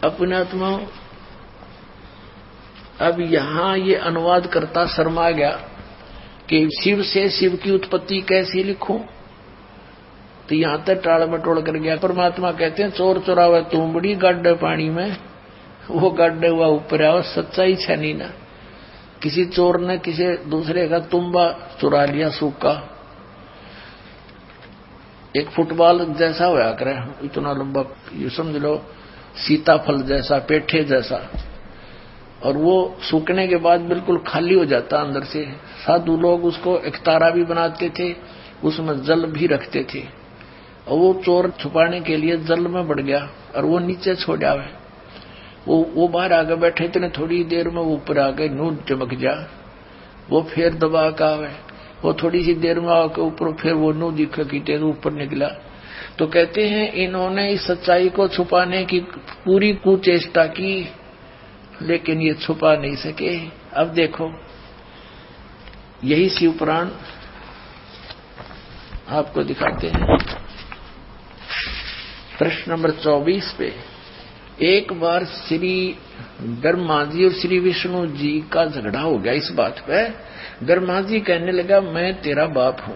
अपने आत्मा। अब यहां ये अनुवाद करता शर्मा गया कि शिव से शिव की उत्पत्ति कैसे लिखूं, तो यहां तक टाल मटोल कर गया। परमात्मा कहते हैं चोर चोरावे तुमबड़ी गड्ढे पानी में, वो गड्ढे हुआ ऊपर आओ, सच्चाई छनी ना। किसी चोर ने किसी दूसरे का तुम्बा चुरा लिया सूखा, एक फुटबॉल जैसा होया करे, इतना लंबा, ये समझ लो सीताफल जैसा, पेठे जैसा, और वो सूखने के बाद बिल्कुल खाली हो जाता अंदर से। साधु लोग उसको एक तारा भी बनाते थे, उसमें जल भी रखते थे, और वो चोर छुपाने के लिए जल में बढ़ गया और वो नीचे छोड़ आवे। वो बाहर आगे बैठे इतने थोड़ी देर में ऊपर आ गए, नून चमक जा, वो फिर दबा का आवे, वो थोड़ी सी देर में आके ऊपर फिर वो नू दिख की ऊपर निकला। तो कहते हैं इन्होंने इस सच्चाई को छुपाने की पूरी कुचेष्टा की, लेकिन ये छुपा नहीं सके। अब देखो यही शिव पुराण आपको दिखाते हैं। प्रश्न नंबर 24 पे, एक बार श्री ब्रह्मा जी और श्री विष्णु जी का झगड़ा हो गया इस बात पे। ब्रह्मा जी कहने लगा मैं तेरा बाप हूं,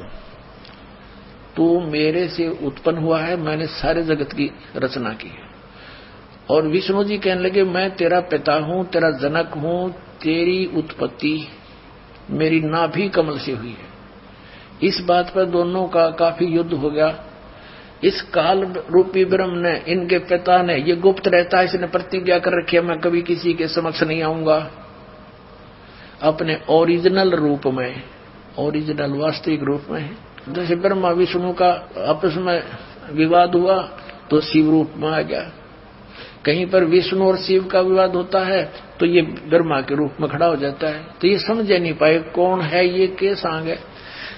तू मेरे से उत्पन्न हुआ है, मैंने सारे जगत की रचना की है। और विष्णु जी कहने लगे मैं तेरा पिता हूं, तेरा जनक हूं, तेरी उत्पत्ति मेरी नाभि कमल से हुई है। इस बात पर दोनों का काफी युद्ध हो गया। इस काल रूपी ब्रह्म ने, इनके पिता ने, ये गुप्त रहता है, इसने प्रतिज्ञा कर रखी है मैं कभी किसी के समक्ष नहीं आऊंगा, अपने ओरिजिनल रूप में, ओरिजिनल वास्तविक रूप में। जैसे ब्रह्मा विष्णु का आपस में विवाद हुआ तो शिव रूप में आ गया, कहीं पर विष्णु और शिव का विवाद होता है तो ये ब्रह्मा के रूप में खड़ा हो जाता है। तो ये समझ नहीं पाए कौन है ये, के सांग है।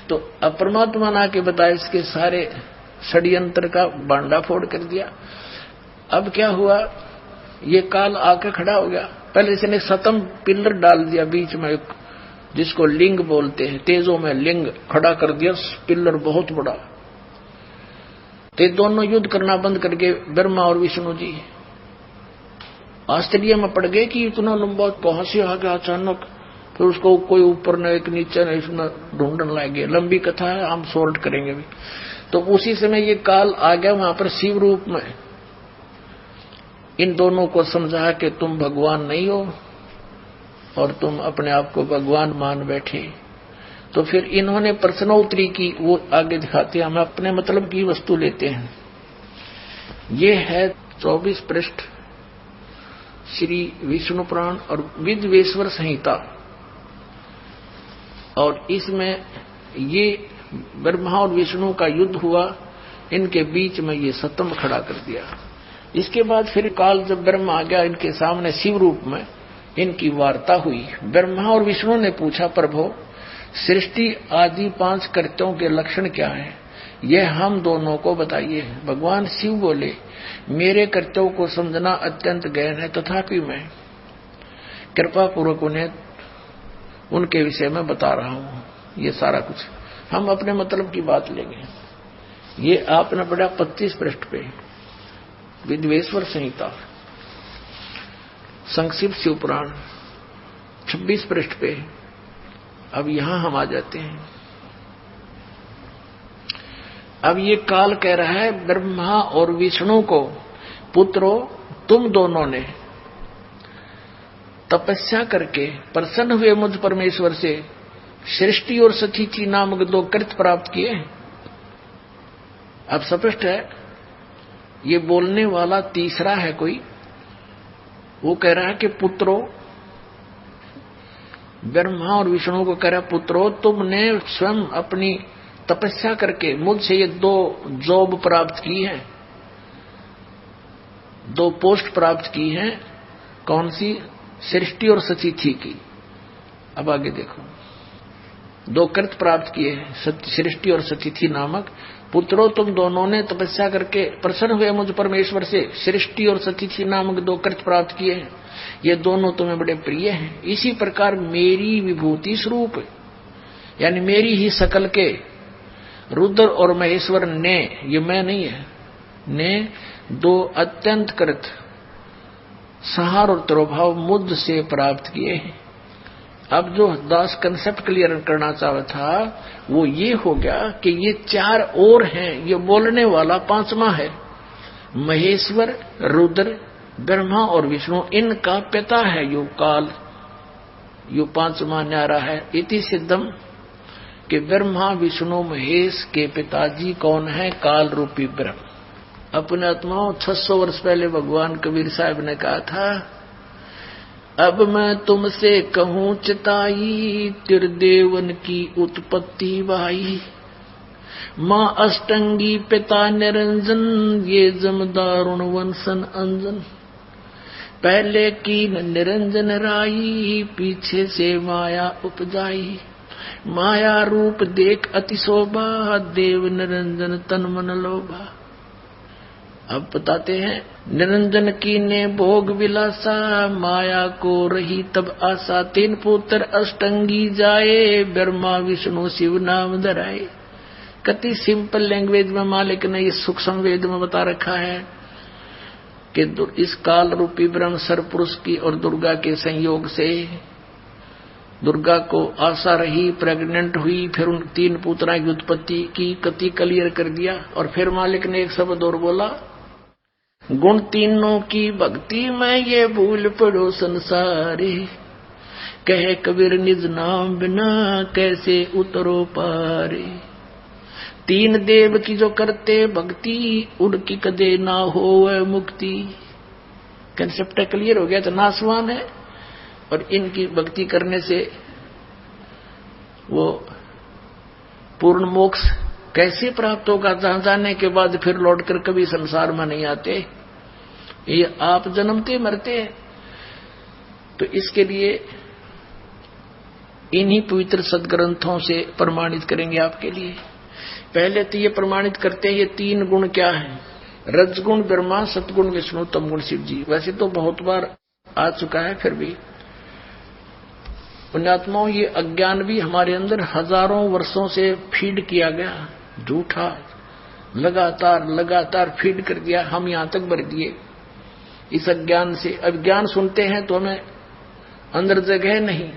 तो परमात्मा ने आके बताया, इसके सारे षड्यंत्र का बांडा फोड़ कर दिया। अब क्या हुआ, ये काल आके खड़ा हो गया। पहले इसने सतम पिलर डाल दिया बीच में, जिसको लिंग बोलते हैं, तेजों में लिंग खड़ा कर दिया, पिलर बहुत बड़ा। तो दोनों युद्ध करना बंद करके ब्रह्मा और विष्णु जी आश्चर्य में पड़ गए कि इतना लंबा कहां से आ गया अचानक। फिर उसको कोई ऊपर न एक नीचे न, इसमें ढूंढने लगे। लंबी कथा है, हम सॉल्व करेंगे भी। तो उसी समय ये काल आ गया वहां पर शिव रूप में, इन दोनों को समझा कि तुम भगवान नहीं हो और तुम अपने आप को भगवान मान बैठे। तो फिर इन्होंने प्रश्नोत्तरी की, वो आगे दिखाते हैं। हम अपने मतलब की वस्तु लेते हैं। ये है 24 पृष्ठ श्री विष्णु पुराण और विद्वेश्वर संहिता, और इसमें ये ब्रह्मा और विष्णु का युद्ध हुआ, इनके बीच में ये सतम खड़ा कर दिया। इसके बाद फिर काल जब ब्रह्मा आ गया इनके सामने शिव रूप में, इनकी वार्ता हुई। ब्रह्मा और विष्णु ने पूछा प्रभु सृष्टि आदि 5 कृत्यों के लक्षण क्या है, यह हम दोनों को बताइए। भगवान शिव बोले मेरे कृत्यों को समझना अत्यंत गहन है, तथापि मैं कृपा पूर्वक उन्हें उनके विषय में बता रहा हूं। ये सारा कुछ हम अपने मतलब की बात लेंगे। ये आपने पढ़ा 25 पृष्ठ पे विद्वेश्वर संहिता, संक्षिप्त शिव पुराण 26 पृष्ठ पे। अब यहां हम आ जाते हैं। अब ये काल कह रहा है ब्रह्मा और विष्णु को, पुत्रों तुम दोनों ने तपस्या करके प्रसन्न हुए मुझ परमेश्वर से सृष्टि और सचीची नामक 2 कृत्य प्राप्त किए। अब स्पष्ट है, ये बोलने वाला तीसरा है कोई। वो कह रहा है कि पुत्रों, ब्रह्मा और विष्णु को कह रहा है पुत्रों तुमने स्वयं अपनी तपस्या करके मुझसे ये 2 जॉब प्राप्त की है, 2 पोस्ट प्राप्त की हैं। कौन सी? सृष्टि और सचीथी की। अब आगे देखो, 2 कृत्य प्राप्त किए हैं, सृष्टि और सचीथी नामक। पुत्रों तुम दोनों ने तपस्या करके प्रसन्न हुए मुझ परमेश्वर से सृष्टि और सचीथी नामक 2 कृत्य प्राप्त किए हैं। ये दोनों तुम्हें बड़े प्रिय हैं। इसी प्रकार मेरी विभूति स्वरूप, यानी मेरी ही शकल के रुद्र और महेश्वर ने, ये मैं नहीं है, ने 2 अत्यंत कृत सहार और तिरोभाव मुझ से प्राप्त किए हैं। अब जो दास कंसेप्ट क्लियर करना चाहता था वो ये हो गया कि ये चार और हैं, ये बोलने वाला पांचवा है। महेश्वर, रुद्र, ब्रह्मा और विष्णु, इनका पिता है यो काल, यो पांचवा न्यारा है। इति सिद्धम कि ब्रह्मा विष्णु महेश के पिताजी कौन है? काल रूपी ब्रह्म। अपने आत्माओं 600 वर्ष पहले भगवान कबीर साहब ने कहा था, अब मैं तुमसे कहूं चिताई, त्रिदेवन की उत्पत्ति वाई। मां अष्टंगी पिता निरंजन, ये जमदारुण वंशन अंजन। पहले की निरंजन राई, पीछे से माया उपजाई। माया रूप देख अति शोभा, देव निरंजन तन मन लोभा। अब बताते हैं, निरंजन की ने भोग विलासा, माया को रही तब आशा। 3 पुत्र अष्टंगी जाए, ब्रह्मा विष्णु शिव नाम धराए। कति सिंपल लैंग्वेज में मालिक ने इस सूक्ष्म वेद में बता रखा है कि इस काल रूपी ब्रह्म सरपुरुष की और दुर्गा के संयोग से दुर्गा को आशा रही, प्रेग्नेंट हुई, फिर उन 3 पुत्रों की उत्पत्ति की। कति क्लियर कर दिया। और फिर मालिक ने एक शब्द और बोला, गुण तीनों की भक्ति में ये भूल पड़ो संसारे। कहे कबीर निज नाम बिना कैसे उतरो पारे। 3 देव की जो करते भक्ति, उनकी कदे ना हो मुक्ति। कंसेप्ट क्लियर हो गया तो नासवान है, और इनकी भक्ति करने से वो पूर्ण मोक्ष कैसे प्राप्त होगा? जहां जाने के बाद फिर लौटकर कभी संसार में नहीं आते, ये आप जन्मते मरते हैं। तो इसके लिए इन्हीं पवित्र सदग्रंथों से प्रमाणित करेंगे आपके लिए। पहले तो ये प्रमाणित करते हैं ये 3 गुण क्या है। रजगुण ब्रह्मा, सतगुण विष्णु, तमगुण शिव जी। वैसे तो बहुत बार आ चुका है, फिर भी पुण्यात्माओं ये अज्ञान भी हमारे अंदर हजारों वर्षों से फीड किया गया, झूठा लगातार लगातार फीड कर दिया, हम यहां तक भर दिए इस अज्ञान से। अब ज्ञान सुनते हैं तो हमें अंदर जगह नहीं,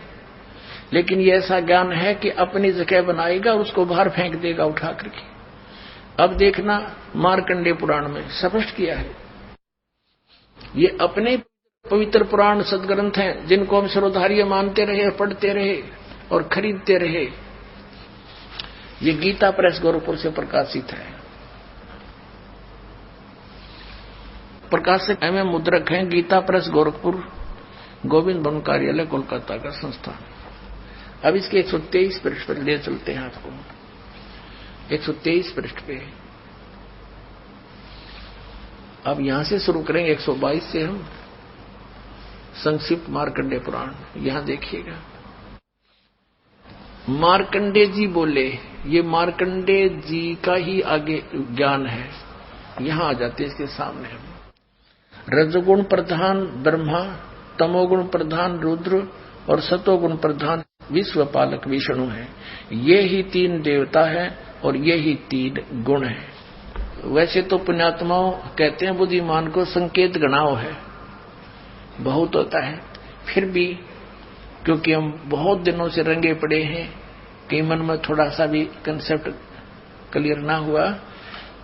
लेकिन ये ऐसा ज्ञान है कि अपनी जगह बनाएगा, उसको बाहर फेंक देगा उठा करके। अब देखना मार्कंडेय पुराण में स्पष्ट किया है। ये अपने पवित्र पुराण सदग्रंथ हैं, जिनको हम सर्वधार्य मानते रहे, पढ़ते रहे और खरीदते रहे। ये गीता प्रेस गोरखपुर से प्रकाशित है। प्रकाशक एवं मुद्रक हैं गीता प्रेस गोरखपुर, गोविंद भवन कार्यालय कोलकाता का संस्थान। अब इसके 123 पृष्ठ पर ले चलते हैं आपको। 123 पृष्ठ पे अब यहां से शुरू करेंगे, 122 से हम संक्षिप्त मार्कंडेय पुराण। यहां देखिएगा, मार्कंडेय जी बोले, ये मार्कंडेय जी का ही आगे ज्ञान है। यहां आ जाते इसके सामने हम। रजोगुण प्रधान ब्रह्मा, तमोगुण प्रधान रुद्र और सतोगुण प्रधान विश्वपालक विष्णु है। ये ही 3 देवता है और ये ही 3 गुण है। वैसे तो पुण्यात्माओं कहते हैं बुद्धिमान को संकेत गणाव है, बहुत होता है, फिर भी क्योंकि हम बहुत दिनों से रंगे पड़े हैं, कि मन में थोड़ा सा भी कंसेप्ट क्लियर ना हुआ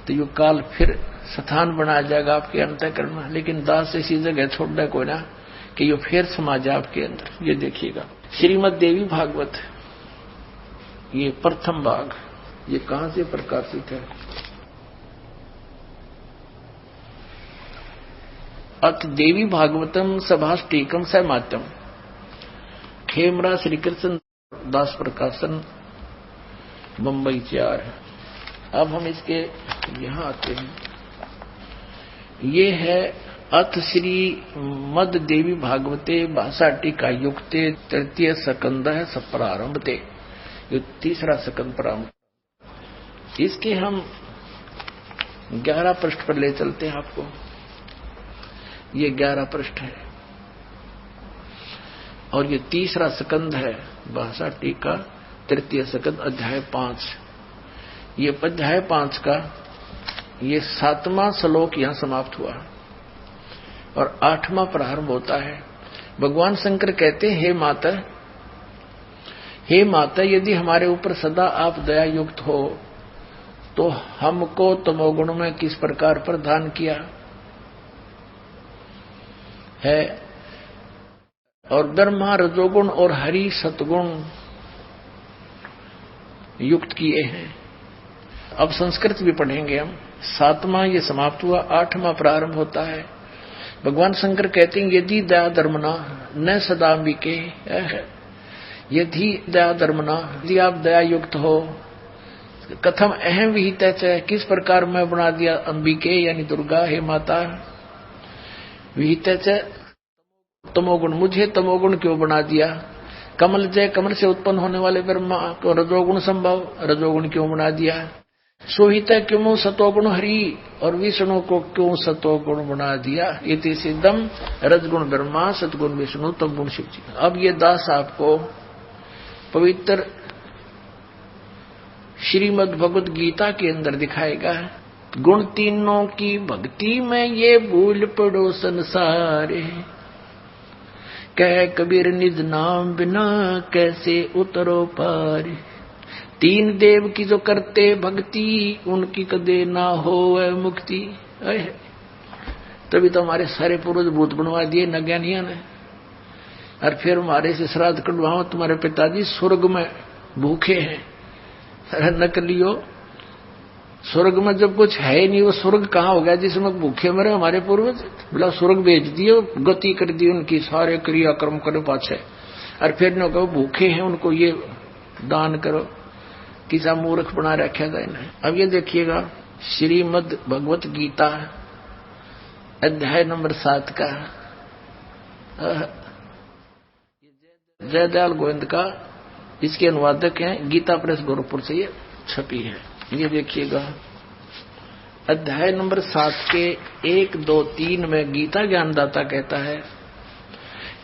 तो ये काल फिर स्थान बना जाएगा आपके अंतःकरण में। लेकिन दास ऐसी जगह छोड़ दे कोई ना कि ये फिर समा जाए आपके अंदर। ये देखिएगा श्रीमद देवी भागवत, ये प्रथम भाग, ये कहां से प्रकाशित है? अथ देवी भागवतम सभाष्टीकम सहमात्यम, खेमरा श्री कृष्ण दास प्रकाशन, मुंबई 4। अब हम इसके यहां आते हैं। ये है अथ श्री मद देवी भागवते भाषा टीका युक्ते तृतीय स्कंद है प्रारंभते, ये 3रा स्कंद प्रारंभ। इसके हम 11 पृष्ठ पर ले चलते हैं आपको। ये 11 पृष्ठ है और ये 3रा स्कंद है भाषा टीका तृतीय स्कंद अध्याय 5। ये अध्याय 5 का ये 7वां श्लोक यहां समाप्त हुआ। और 8वां प्रारंभ होता है। भगवान शंकर कहते हैं, हे माता, यदि हमारे ऊपर सदा आप दया युक्त हो तो हमको तमोगुण में किस प्रकार प्रदान किया है, और ब्रह्मा रजोगुण और हरि सतगुण युक्त किए हैं। अब संस्कृत भी पढ़ेंगे हम। 7वां ये समाप्त हुआ, 8वां प्रारंभ होता है। भगवान शंकर कहते हैं, यदि दया धर्मना न सदाम्बिके, यदि दया धर्मना, यदि आप दया युक्त हो, कथम अहम विहित है, किस प्रकार मैं बना दिया अंबिके यानी दुर्गा, हे माता, विहित तमोगुण, मुझे तमोगुण क्यों बना दिया। कमल जय, कमल से उत्पन्न होने वाले ब्रह्मा को रजोगुण संभव, रजोगुण क्यों बना दिया। सोहित क्यों सतोगुण हरि, और विष्णु को क्यों सतोगुण बना दिया। इति सिद्धम रजगुण ब्रह्मा सतगुण विष्णु तमगुण शिव जी। अब ये दास आपको पवित्र श्रीमद् भगवद गीता के अंदर दिखाएगा। गुण तीनों की भक्ति में ये भूल पड़ो संसार, कह कबीर निज नाम बिना कैसे उतरो पार। 3 देव की जो करते भक्ति, उनकी कदे ना हो मुक्ति। तभी तो हमारे सारे पूर्वज भूत बनवा दिए न ज्ञानियों ने। और फिर हमारे से श्राद्ध कटवाओ, तुम्हारे पिताजी स्वर्ग में भूखे हैं। नकलियो, स्वर्ग में जब कुछ है नहीं, वो स्वर्ग कहाँ हो गया जिसमें भूखे मरे हमारे पूर्वज। बोला स्वर्ग भेज दिए, गति कर दी उनकी, सारे क्रियाक्रम करो पाछे। और फिर न कहो भूखे हैं उनको ये दान करो, किसा मूर्ख बना रखा था इन्हें। अब ये देखिएगा श्रीमद् भगवत गीता अध्याय नंबर 7 का, जयदयाल गोविंद का इसके अनुवादक हैं, गीता प्रेस गोरखपुर से ये छपी है। ये देखिएगा अध्याय नंबर 7 के 1, 2, 3 में गीता ज्ञानदाता कहता है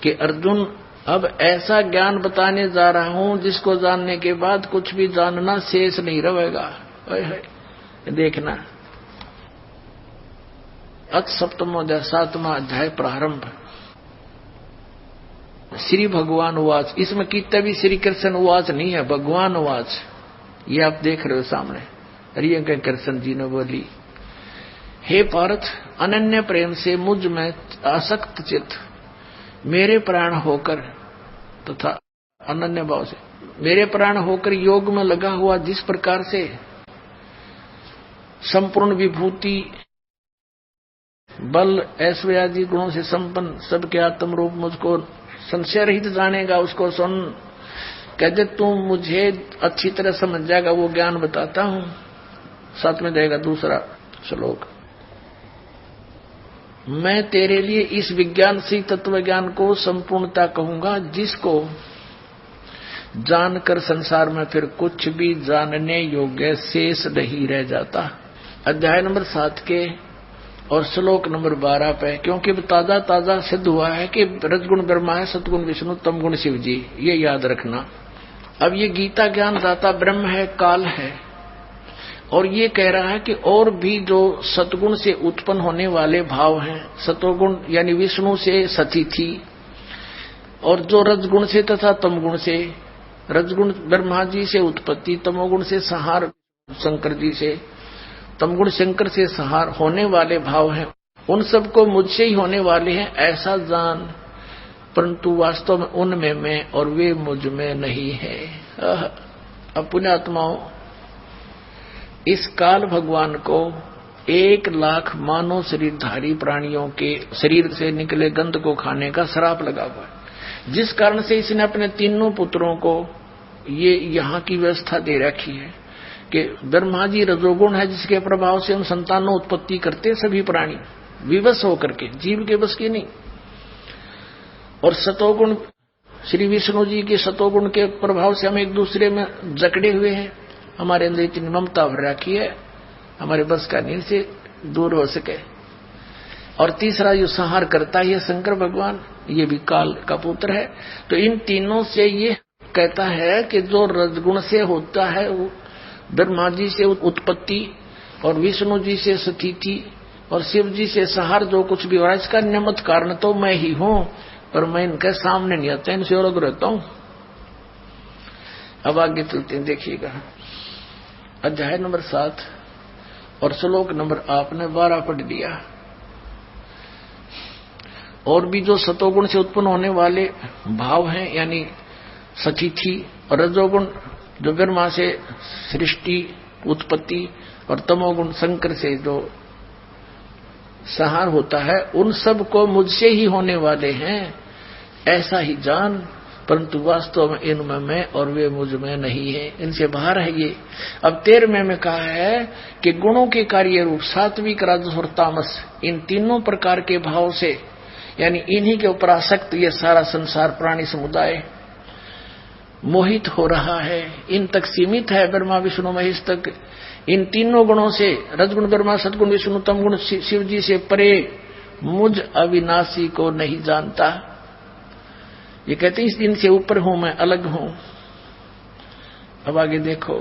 कि अर्जुन, अब ऐसा ज्ञान बताने जा रहा हूं जिसको जानने के बाद कुछ भी जानना शेष नहीं रहेगा। देखना, अथ सप्तमोध्याय 7वां अध्याय प्रारंभ। श्री भगवान उवाच, इसमें कितने भी श्री कृष्ण उवाच नहीं है, भगवान उवाच। ये आप देख रहे हो सामने, अरे कृष्ण जी ने बोली, हे पार्थ, अनन्य प्रेम से मुझ में आसक्त चित्त मेरे प्राण होकर तथा अनन्य भाव से मेरे प्राण होकर योग में लगा हुआ, जिस प्रकार से संपूर्ण विभूति बल ऐश्वर्य आदि गुणों से संपन्न सबके आत्म रूप मुझको संशय रहित जानेगा, उसको सुन। कहते तू मुझे अच्छी तरह समझ जाएगा, वो ज्ञान बताता हूं। साथ में देगा दूसरा श्लोक, मैं तेरे लिए इस विज्ञान से तत्व ज्ञान को संपूर्णता कहूंगा, जिसको जानकर संसार में फिर कुछ भी जानने योग्य शेष नहीं रह जाता। अध्याय नंबर 7 के और श्लोक नंबर 12 पे, क्योंकि ताजा ताजा सिद्ध हुआ है कि रजगुण ब्रह्मा है, सतगुण विष्णु, तमगुण शिव जी, ये याद रखना। अब ये गीता ज्ञान दाता ब्रह्म है, काल है, और ये कह रहा है कि और भी जो सतगुण से उत्पन्न होने वाले भाव हैं, सतोगुण यानी विष्णु से सतिथि, और जो रजगुण से तथा तमगुण से, रजगुण ब्रह्मा जी से उत्पत्ति, तमोगुण से संहार शंकर जी से, तमगुण शंकर से संहार होने वाले भाव हैं, उन सबको मुझसे ही होने वाले हैं ऐसा जान, परंतु वास्तव में उनमें मैं और वे मुझ में नहीं है। अब पुण्यात्माओं, इस काल भगवान को 1 लाख मानव शरीरधारी प्राणियों के शरीर से निकले गंध को खाने का श्राप लगा हुआ है, जिस कारण से इसने अपने तीनों पुत्रों को ये यहाँ की व्यवस्था दे रखी है कि ब्रह्मा जी रजोगुण है, जिसके प्रभाव से हम संतानों उत्पत्ति करते सभी प्राणी विवश होकर के, जीव के बस की नहीं। और सतोगुण श्री विष्णु जी के सतोगुण के प्रभाव से हम एक दूसरे में जकड़े हुए हैं, हमारे अंदर इतनी ममता भर रखी है, हमारे बस का नहीं से दूर हो सके। और तीसरा जो संहार करता है शंकर भगवान, ये भी काल का पुत्र है। तो इन तीनों से ये कहता है कि जो रजगुण से होता है वो ब्रह्मा जी से उत्पत्ति और विष्णु जी से स्थिति और शिव जी से सहार जो कुछ भी हो रहा है इसका निमित्त कारण तो मैं ही हूं, पर मैं इनके सामने नहीं आता, इनसे अलग रहता हूं। अब आगे चलते हैं, देखिएगा अध्याय नंबर 7 और श्लोक नंबर आपने 12 पढ़ लिया। और भी जो सतोगुण से उत्पन्न होने वाले भाव हैं, यानी सचिथि, और रजोगुण जो ब्रह्मा से सृष्टि उत्पत्ति, और तमोगुण शंकर से जो संहार होता है, उन सब को मुझसे ही होने वाले हैं ऐसा ही जान, परंतु वास्तव में इनमें मैं और वे मुझ में नहीं है, इनसे बाहर है ये। अब 13वें में कहा है कि गुणों के कार्य रूप सात्विक, राजस और तामस, इन तीनों प्रकार के भाव से, यानी इन्हीं के ऊपर आसक्त ये सारा संसार प्राणी समुदाय मोहित हो रहा है, इन तक सीमित है, ब्रह्मा विष्णु महेश तक। इन तीनों गुणों से, रजगुण ब्रह्मा, सदगुण विष्णु, तमगुण शिव जी से परे मुझ अविनाशी को नहीं जानता। ये कहते हैं इस दिन से ऊपर हूं मैं, अलग हूं। अब आगे देखो,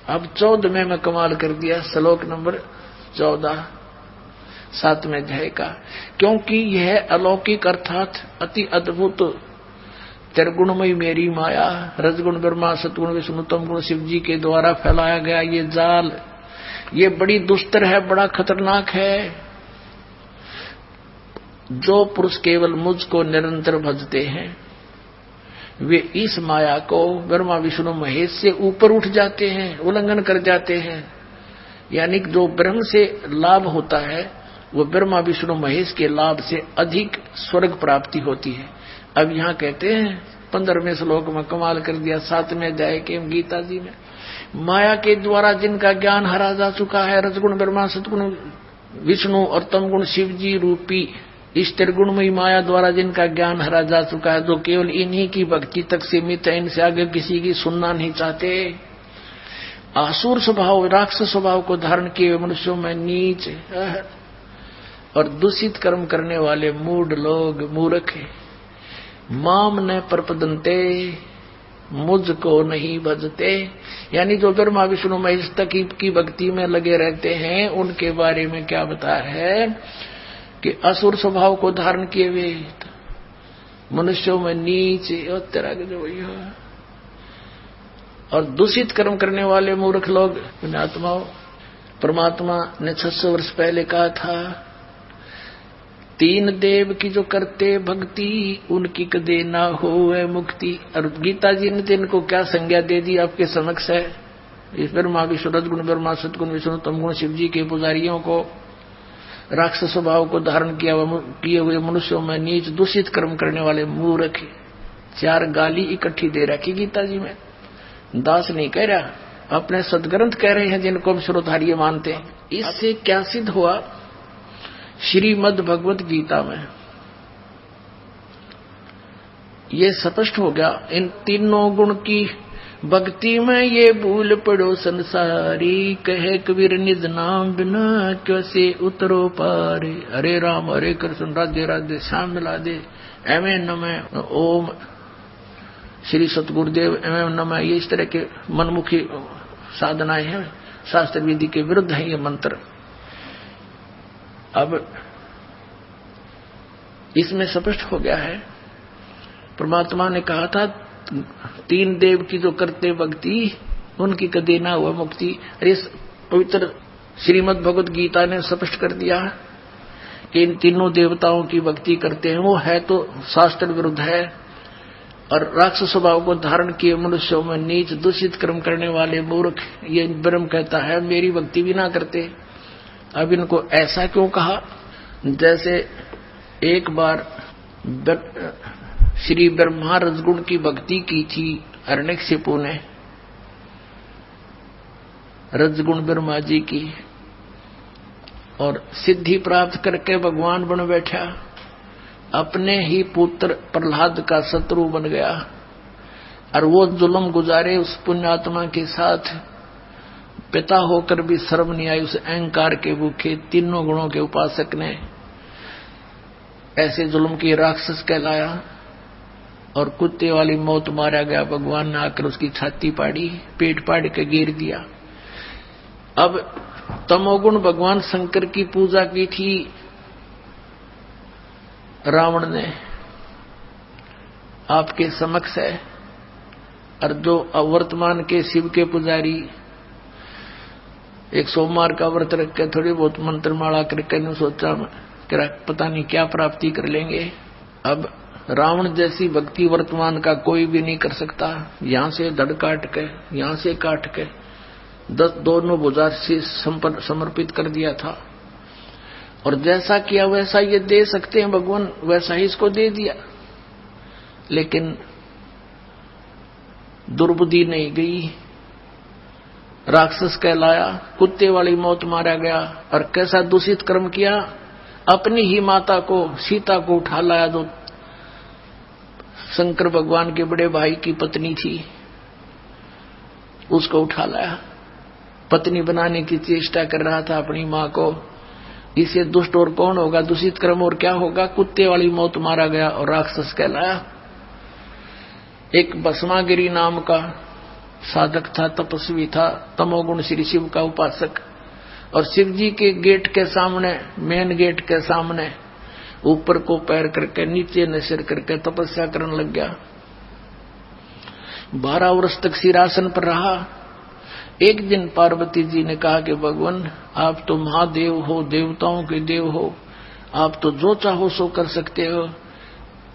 अब 14वें में कमाल कर दिया, श्लोक नंबर 14 7वें अध्याय का। क्योंकि यह अलौकिक अर्थात अति अद्भुत त्रिगुणमयी मेरी माया, रजगुण ब्रह्मा, सतगुण विष्णु, तमगुण शिव जी के द्वारा फैलाया गया ये जाल, ये बड़ी दुस्तर है, बड़ा खतरनाक है। जो पुरुष केवल मुझको निरंतर भजते हैं वे इस माया को ब्रह्मा विष्णु महेश से ऊपर उठ जाते हैं, उल्लंघन कर जाते हैं। यानी जो ब्रह्म से लाभ होता है वो ब्रह्मा विष्णु महेश के लाभ से अधिक स्वर्ग प्राप्ति होती है। अब यहाँ कहते हैं 15वें श्लोक में कमाल कर दिया, 7वें अध्याय के गीता जी में, माया के द्वारा जिनका ज्ञान हरा जा चुका है, रजगुण ब्रह्मा, सतगुण विष्णु और तमगुण शिव जी रूपी इस त्रिगुणमयी माया द्वारा जिनका ज्ञान हरा जा चुका है, जो केवल इन्हीं की भक्ति तक सीमित है, इनसे आगे किसी की सुनना नहीं चाहते। आसुर स्वभाव, राक्षस स्वभाव को धारण किए मनुष्यों में नीच और दूषित कर्म करने वाले मूढ़ लोग, मूर्ख, माम न प्रपदन्ते, मुझको नहीं भजते, यानी जो ब्रह्मा विष्णु महेश तक की भक्ति में लगे रहते हैं, उनके बारे में क्या बता है कि असुर स्वभाव को धारण किए हुए मनुष्यों में नीच और तरह के जो और दूषित कर्म करने वाले मूर्ख लोग, पुण्यात्माओं, परमात्मा ने 600 वर्ष पहले कहा था, 3 देव की जो करते भक्ति उनकी कदे ना होवे मुक्ति। और गीता जी ने इनको क्या संज्ञा दे दी आपके समक्ष है। इस ब्रह्मा विष्णु, रजगुण ब्रह्मा, सतगुण विष्णु, तमगुण शिव जी के पुजारियों को, राक्षस स्वभाव को धारण किए हुए मनुष्यों में नीच, दूषित कर्म करने वाले मूर्ख, 4 गाली इकट्ठी दे रखी गीता जी में। दास नहीं कह रहा, अपने सदग्रंथ कह रहे हैं जिनको हम श्रोधार्य मानते हैं। इससे क्या सिद्ध हुआ? श्रीमद् भगवत गीता में ये स्पष्ट हो गया, इन तीनों गुण की भक्ति में ये भूल पड़ो संसारी, कहे कबीर निज नाम बिना कैसे उतरो पारे। हरे राम हरे कृष्ण राधे राधे श्याम मिला दे, एवं नमः ओम श्री सतगुरुदेव एवं नमः, ये इस तरह के मनमुखी साधनाएं हैं, शास्त्र विधि के विरुद्ध है ये मंत्र। अब इसमें स्पष्ट हो गया है, परमात्मा ने कहा था 3 देव की जो करते भक्ति उनकी कदे ना हुआ मुक्ति। अरे पवित्र श्रीमद् भगवत गीता ने स्पष्ट कर दिया कि इन तीनों देवताओं की भक्ति करते हैं, वो है तो शास्त्र विरुद्ध है। और राक्षस स्वभाव को धारण किए मनुष्यों में नीच, दूषित कर्म करने वाले मूर्ख, ये ब्रह्म कहता है मेरी भक्ति भी ना करते। अब इनको ऐसा क्यों कहा? जैसे एक बार श्री ब्रह्मा रजगुण की भक्ति की थी हिरण्यकशिपु ने, रजगुण ब्रह्मा जी की, और सिद्धि प्राप्त करके भगवान बन बैठा, अपने ही पुत्र प्रहलाद का शत्रु बन गया। और वो जुल्म गुजारे उस पुण्यात्मा के साथ, पिता होकर भी शर्म नहीं आई उस अहंकार के भूखे तीनों गुणों के उपासक ने। ऐसे जुल्म की राक्षस कहलाया और कुत्ते वाली मौत मारा गया। भगवान ने आकर उसकी छाती पाड़ी, पेट पाड़ के गिर दिया। अब तमोगुण भगवान शंकर की पूजा की थी रावण ने, आपके समक्ष है। और जो वर्तमान के शिव के पुजारी एक सोमवार का व्रत रख के थोड़ी बहुत मंत्रमाला करके नहीं सोचा पता नहीं क्या प्राप्ति कर लेंगे। अब रावण जैसी भक्ति वर्तमान का कोई भी नहीं कर सकता। यहां से धड़ काट के, यहां से काट के 10 दोनों भुजा से समर्पित कर दिया था। और जैसा किया वैसा ये दे सकते हैं भगवान, वैसा ही इसको दे दिया। लेकिन दुर्बुद्धि नहीं गई, राक्षस कहलाया, कुत्ते वाली मौत मारा गया। और कैसा दूषित कर्म किया, अपनी ही माता को, सीता को उठा लाया, जो शंकर भगवान के बड़े भाई की पत्नी थी, उसको उठा लाया। पत्नी बनाने की चेष्टा कर रहा था अपनी मां को। इसे दुष्ट और कौन होगा, दूषित कर्म और क्या होगा। कुत्ते वाली मौत मारा गया और राक्षस कहलाया। एक भस्मागिरी नाम का साधक था, तपस्वी था, तमोगुण श्री शिव का उपासक। और शिव जी के गेट के सामने, मेन गेट के सामने ऊपर को पैर करके नीचे न सिर करके तपस्या करने लग गया। 12 वर्ष तक सिरासन पर रहा। एक दिन पार्वती जी ने कहा कि भगवान आप तो महादेव हो, देवताओं के देव हो, आप तो जो चाहो सो कर सकते हो,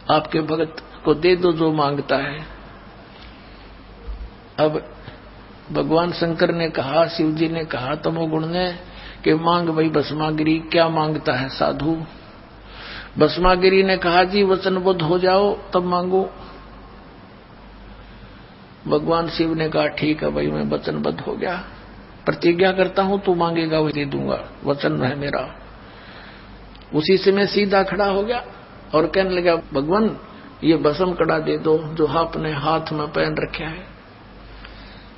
आपके भगत को दे दो जो मांगता है। अब भगवान शंकर ने कहा, शिव जी ने कहा तमोगुण ने कि मांग भाई भस्मागिरी, क्या मांगता है साधु। भस्मागिरी ने कहा जी वचनबद्ध हो जाओ तब मांगो। भगवान शिव ने कहा ठीक है भाई मैं वचनबद्ध हो गया, प्रतिज्ञा करता हूं तू मांगेगा वही दे दूंगा, वचन है मेरा। उसी से मैं सीधा खड़ा हो गया और कहने लगा भगवान ये भस्म कड़ा दे दो जो आपने हाथ में पहन रखा है।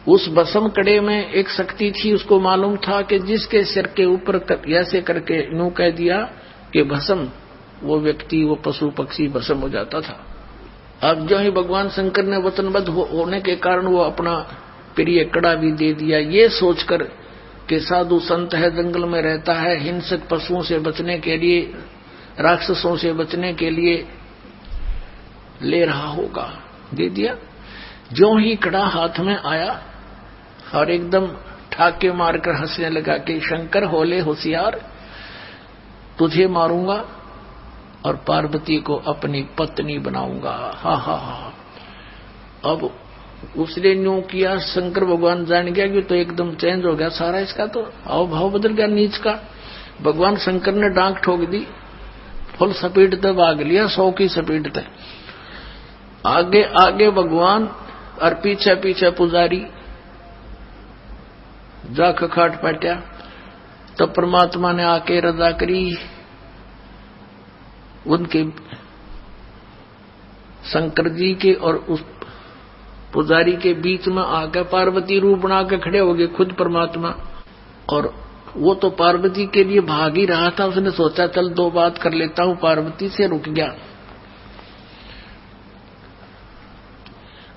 उस भस्म कड़े में एक शक्ति थी, उसको मालूम था कि जिसके सिर के ऊपर ऐसे करके यूं कह दिया कि भस्म, वो व्यक्ति, वो पशु पक्षी भस्म हो जाता था। अब जो ही भगवान शंकर ने वचनबद्ध होने के कारण वो अपना प्रिय कड़ा भी दे दिया, ये सोचकर कि साधु संत है, जंगल में रहता है, हिंसक पशुओं से बचने के लिए, राक्षसों से बचने के लिए ले रहा होगा, दे दिया। जो ही कड़ा हाथ में आया और एकदम ठाके मारकर हंसने लगा कि शंकर होले होशियार, तुझे मारूंगा और पार्वती को अपनी पत्नी बनाऊंगा। हा हा हा। अब उसने न्यू किया, शंकर भगवान जान गया कि तो एकदम चेंज हो गया सारा, इसका तो हाव भाव बदल गया नीच का। भगवान शंकर ने डांक ठोक दी, फुल स्पीड तक भाग लिया, 100 की स्पीड तक। आगे आगे भगवान और पीछे पीछे पुजारी, जा खखाट पटया। तब परमात्मा ने आके रजा करी, उनके शंकर जी के और उस पुजारी के बीच में आकर पार्वती रूप बना के खड़े हो गए खुद परमात्मा। और वो तो पार्वती के लिए भाग ही रहा था, उसने सोचा चल 2 बात कर लेता हूं, पार्वती से रुक गया।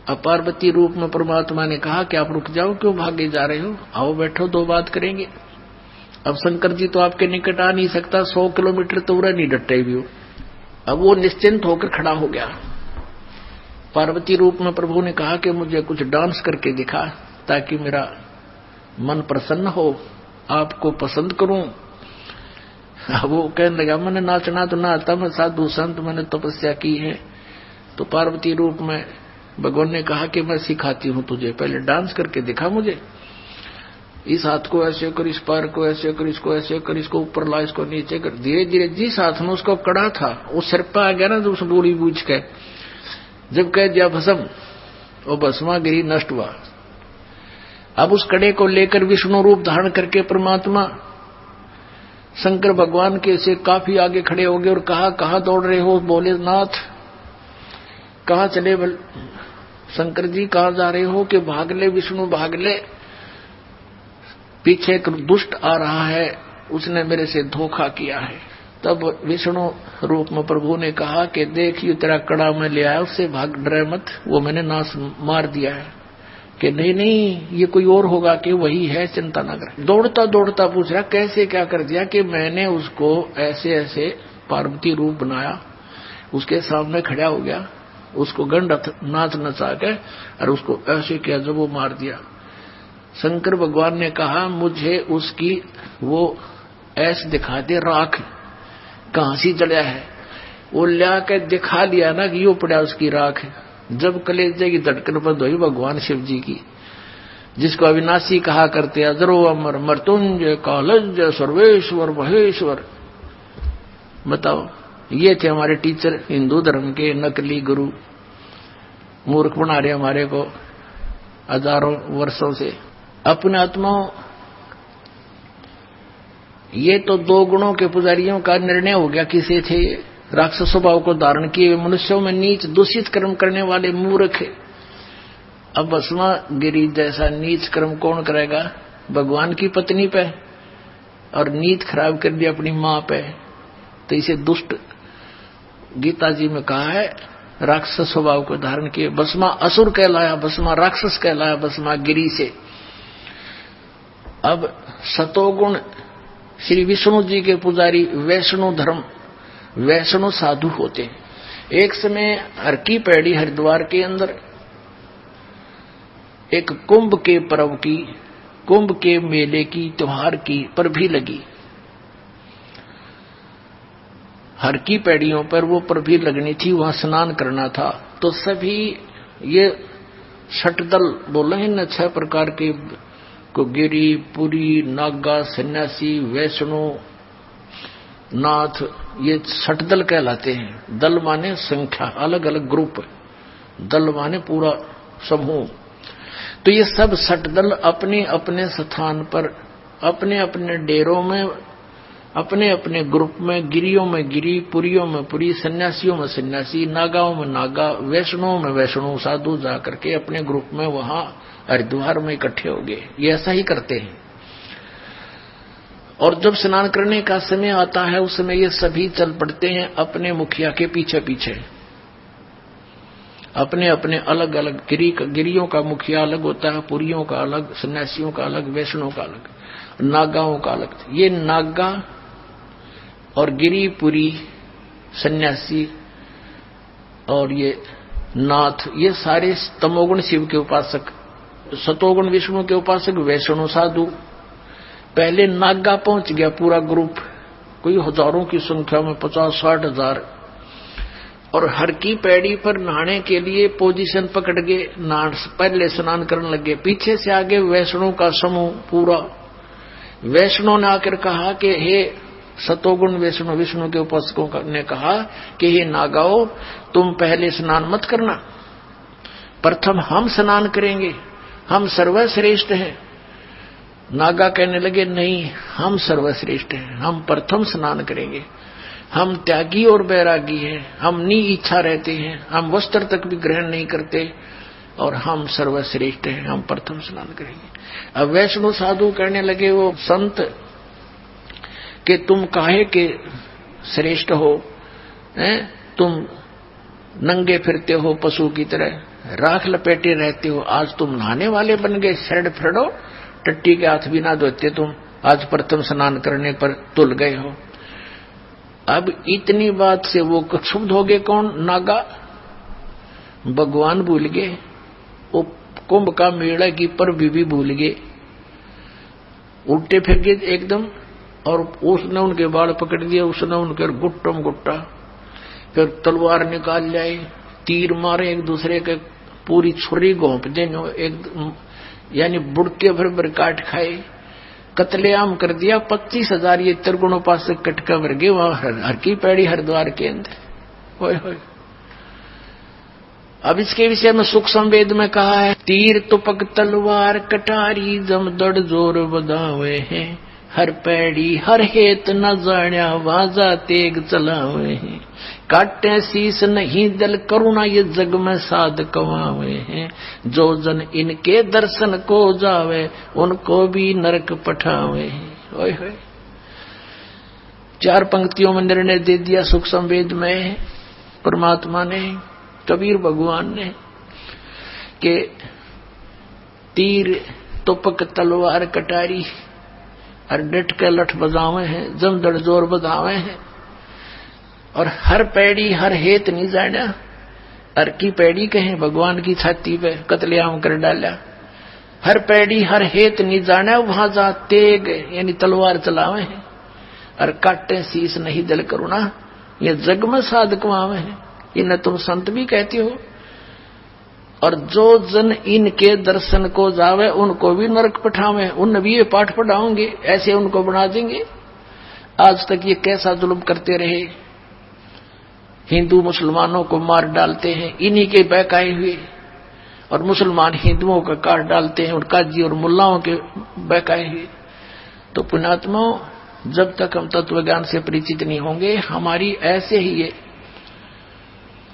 अब पार्वती रूप में परमात्मा ने कहा कि आप रुक जाओ, क्यों भागे जा रहे हो, आओ बैठो 2 बात करेंगे। अब शंकर जी तो आपके निकट आ नहीं सकता, 100 किलोमीटर तो उड़ा नहीं डटे भी हो। अब वो निश्चिंत होकर खड़ा हो गया। पार्वती रूप में प्रभु ने कहा कि मुझे कुछ डांस करके दिखा ताकि मेरा मन प्रसन्न हो, आपको पसंद करूं। वो कहने लगा मैंने नाचना तो ना आता, मैं साधु संत, मैंने तपस्या की है। तो पार्वती रूप में भगवान ने कहा कि मैं सिखाती हूं तुझे, पहले डांस करके दिखा मुझे। इस हाथ को ऐसे कर, इस पैर को ऐसे कर, इसको ऐसे कर, इसको ऊपर ला, इसको नीचे कर। धीरे धीरे जिस हाथ में उसको कड़ा था वो सिर पे आ गया ना, जो उस गोली बूझ के जब कह दिया भस्म, वो भस्मागिरी नष्ट हुआ। अब उस कड़े को लेकर विष्णु रूप धारण करके परमात्मा शंकर भगवान के से काफी आगे खड़े हो गए और कहा कहां दौड़ रहे हो। बोले नाथ कहां चले, शंकर जी कहां जा रहे हो कि भाग ले विष्णु भाग ले, पीछे एक दुष्ट आ रहा है, उसने मेरे से धोखा किया है। तब विष्णु रूप में प्रभु ने कहा कि देखिए तेरा कड़ा मैं ले आया, उससे भाग, डरे मत, वो मैंने नाश मार दिया है। कि नहीं नहीं ये कोई और होगा, कि वही है, चिंता न कर। दौड़ता दौड़ता पूछ रहा कैसे क्या कर दिया? कि मैंने उसको ऐसे ऐसे पार्वती रूप बनाया, उसके सामने खड़ा हो गया, उसको गंड नाच नचा के और उसको ऐसे किया जब वो मार दिया। शंकर भगवान ने कहा मुझे उसकी वो ऐसे दिखा दे, राख कहां से जलिया है। वो ला के दिखा लिया ना कि यो पड़ा उसकी राख। जब कलेजे की धड़कन बंद हुई भगवान शिव जी की, जिसको अविनाशी कहा करते, अजरो अमर मृत्युंजय कालज्य सर्वेश्वर महेश्वर। बताओ, ये थे हमारे टीचर हिंदू धर्म के नकली गुरु, मूर्ख बना रहे हमारे को हजारों वर्षों से। अपने आत्माओं, ये तो दो गुणों के पुजारियों का निर्णय हो गया। किसे थे? राक्षस स्वभाव को धारण किए मनुष्यों में नीच दूषित कर्म करने वाले मूर्ख। अब भस्मा गिरी जैसा नीच कर्म कौन करेगा? भगवान की पत्नी पे, और नीत खराब कर दिया अपनी मां पे। तो इसे दुष्ट गीता जी में कहा है, राक्षस स्वभाव को धारण किए। भस्मा असुर कहलाया, भस्मा राक्षस कहलाया, भस्मा गिरी से। अब सतोगुण श्री विष्णु जी के पुजारी वैष्णो धर्म, वैष्णो साधु होते हैं। एक समय हर की पैड़ी हरिद्वार के अंदर एक कुंभ के पर्व की, कुंभ के मेले की, त्योहार की पर भी लगी। हर की पैड़ियों पर वो पर भी लगनी थी, वहां स्नान करना था। तो सभी ये षटदल बोले हैं न, 6 प्रकार के को गिरी, पुरी, नागा, सन्यासी, वैष्णो, नाथ, ये षटदल कहलाते हैं। दल माने संख्या, अलग अलग ग्रुप, दल माने पूरा समूह। तो ये सब षटदल अपने अपने स्थान पर, अपने अपने डेरों में, अपने अपने ग्रुप में, गिरियों में गिरी, पुरियों में पुरी, सन्यासियों में सन्यासी, नागाओं में नागा, वैष्णवों में वैष्णव साधु जाकर के अपने ग्रुप में वहां हरिद्वार में इकट्ठे हो गए। ये ऐसा ही करते हैं। और जब स्नान करने का समय आता है, उस समय ये सभी चल पड़ते हैं अपने मुखिया के पीछे पीछे। अपने अपने अलग अलग गिरियों का मुखिया अलग होता है, पुरियों का अलग, सन्यासियों का अलग, वैष्णव का अलग, नागाओं का अलग। ये नागा और गिरी, पुरी, सन्यासी और ये नाथ, ये सारे तमोगुण शिव के उपासक, सतोगुण विष्णु के उपासक, वैष्णव साधु। पहले नागा पहुंच गया पूरा ग्रुप, कोई हजारों की संख्या में, 50-60 हजार। और हर की पैड़ी पर नहाने के लिए पोजीशन पकड़ के पहले स्नान करने लगे। पीछे से आगे वैष्णव का समूह पूरा। वैष्णव ने आकर कहा कि हे सतोगुण वैष्णव, विष्णु के उपासकों ने कहा कि हे नागाओ, तुम पहले स्नान मत करना, प्रथम हम स्नान करेंगे, हम सर्वश्रेष्ठ हैं। नागा कहने लगे नहीं, हम सर्वश्रेष्ठ हैं, हम प्रथम स्नान करेंगे, हम त्यागी और बैरागी हैं, हम नी इच्छा रहते हैं, हम वस्त्र तक भी ग्रहण नहीं करते, और हम सर्वश्रेष्ठ हैं, हम प्रथम स्नान करेंगे। अब वैष्णव साधु कहने लगे, वो संत, कि तुम काहे के श्रेष्ठ हो, तुम नंगे फिरते हो पशु की तरह, राख लपेटे रहते हो, आज तुम नहाने वाले बन गए, शरण फड़ो, टट्टी के हाथ भी ना धोते तुम, आज प्रथम स्नान करने पर तुल गए हो। अब इतनी बात से वो क्षुब्ध हो गए। कौन? नागा। भगवान भूल गए, वो कुंभ का मेला की पर भी भूल गए, उल्टे फिर गए एकदम। और उसने उनके बाल पकड़ दिए, उसने उनके गुट्टम गुट्टा, फिर तलवार निकाल लाए, तीर मारे एक दूसरे के, पूरी छुरी घोंप देने, एक यानी बुड़के भर काट खाए, कत्लेआम कर दिया। 25,000 ये त्रिगुणोपासक कटका भर गए वहां हर की पैड़ी हरिद्वार के अंदर। होय होय। अब इसके विषय में सुख संवेद में कहा है, तीर तुपक तलवार कटारी जमदड़ जोर बदावे हैं, हर पैड़ी हर हेत न जाण्या वाजा तेग चलावे हैं, काटे शीस नहीं दल करुणा ये जग में साध कवावे हैं, जो जन इनके दर्शन को जावे उनको भी नरक पठावे हैं। ओए होए। 4 पंक्तियों में निर्णय दे दिया सुख संवेद में परमात्मा ने, कबीर भगवान ने, कि तीर तुपक तलवार कटारी और डट के लठ बजावे हैं, जमदड़ जोर बजावे हैं। और हर पैड़ी हर हेत नहीं जाना, हर की पैड़ी कहे भगवान की छाती पे कतलेआम कर डाला। हर पैड़ी हर हेत नहीं जाना, वहां जा तेग यानी तलवार चलावे हैं। और काटे शीस नहीं दिल करुणा, ये जग में साधक वावे हैं। इन्हें तुम संत भी कहती हो। और जो जन इनके दर्शन को जावे उनको भी नरक पठावे, उन भी ये पाठ पढ़ाओगे, ऐसे उनको बना देंगे। आज तक ये कैसा जुल्म करते रहे, हिंदू मुसलमानों को मार डालते हैं इन्हीं के बहकाए हुए, और मुसलमान हिंदुओं का काट डालते हैं और काजी और मुल्लाओं के बहकाए हुए। तो पुण्यात्माओं, जब तक हम तत्व ज्ञान से परिचित नहीं होंगे, हमारी ऐसे ही ये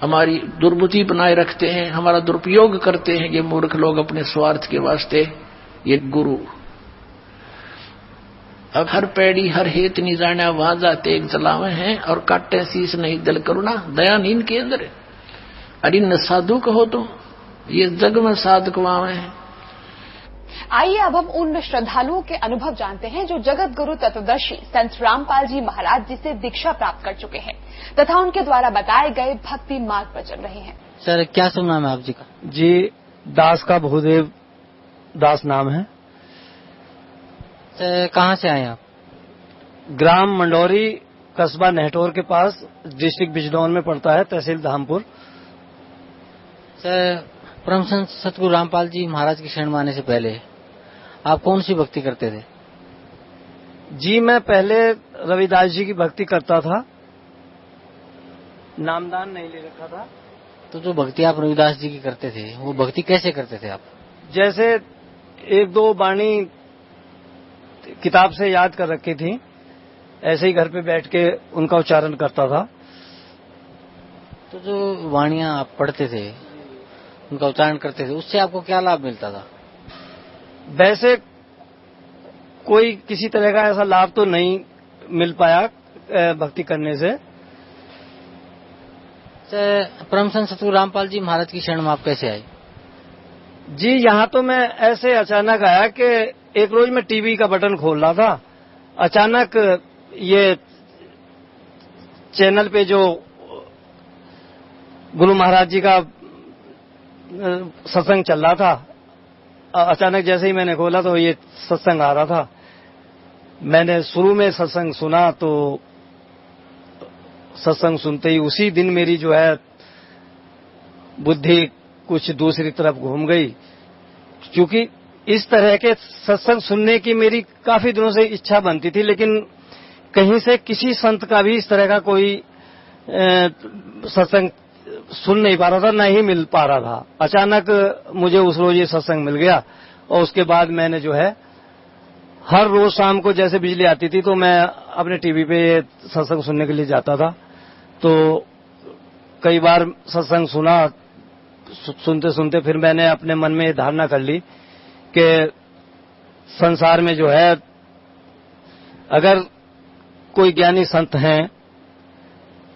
हमारी दुर्बुद्धि बनाए रखते हैं, हमारा दुरुपयोग करते हैं ये मूर्ख लोग अपने स्वार्थ के वास्ते, ये गुरु। अब हर पैड़ी हर हेत नहीं जाना, वहां जाते एक जलावे हैं और काटे शीस नहीं दिल करुणा, दया नींद के अंदर। अरे न साधु कहो तुम, ये जग में साधक वावे हैं। आइए अब हम उन श्रद्धालुओं के अनुभव जानते हैं जो जगत गुरु तत्वदर्शी संत रामपाल जी महाराज जी से दीक्षा प्राप्त कर चुके हैं तथा उनके द्वारा बताए गए भक्ति मार्ग पर चल रहे हैं। सर, क्या सुन नाम है आप जी का? जी, दास का भूदेव दास नाम है। सर, कहाँ से आए आप? ग्राम मंडौरी, कस्बा नेहटोर के पास, डिस्ट्रिक्ट बिजनौर में पड़ता है, तहसील धामपुर। सर, परम संत सतगुरु रामपाल जी महाराज की शरण में आने से पहले आप कौन सी भक्ति करते थे? जी, मैं पहले रविदास जी की भक्ति करता था, नामदान नहीं ले रखा था। तो जो भक्ति आप रविदास जी की करते थे, वो भक्ति कैसे करते थे आप? जैसे एक दो वाणी किताब से याद कर रखी थी, ऐसे ही घर पे बैठ के उनका उच्चारण करता था। तो जो वाणियां आप पढ़ते थे, उनका उच्चारण करते थे, उससे आपको क्या लाभ मिलता था? वैसे कोई किसी तरह का ऐसा लाभ तो नहीं मिल पाया भक्ति करने से। परम संत सतगुरु रामपाल जी महाराज की शरण में आप कैसे आए? जी, यहाँ तो मैं ऐसे अचानक आया कि एक रोज मैं टीवी का बटन खोल रहा था, अचानक ये चैनल पे जो गुरु महाराज जी का सत्संग चल रहा था, अचानक जैसे ही मैंने खोला तो ये सत्संग आ रहा था। मैंने शुरू में सत्संग सुना, तो सत्संग सुनते ही उसी दिन मेरी जो है बुद्धि कुछ दूसरी तरफ घूम गई, क्योंकि इस तरह के सत्संग सुनने की मेरी काफी दिनों से इच्छा बनती थी, लेकिन कहीं से किसी संत का भी इस तरह का कोई सत्संग सुन नहीं पा रहा था, न ही मिल पा रहा था। अचानक मुझे उस रोज ये सत्संग मिल गया, और उसके बाद मैंने जो है हर रोज शाम को जैसे बिजली आती थी तो मैं अपने टीवी पे ये सत्संग सुनने के लिए जाता था। तो कई बार सत्संग सुना, सुनते सुनते फिर मैंने अपने मन में धारणा कर ली कि संसार में जो है अगर कोई ज्ञानी संत हैं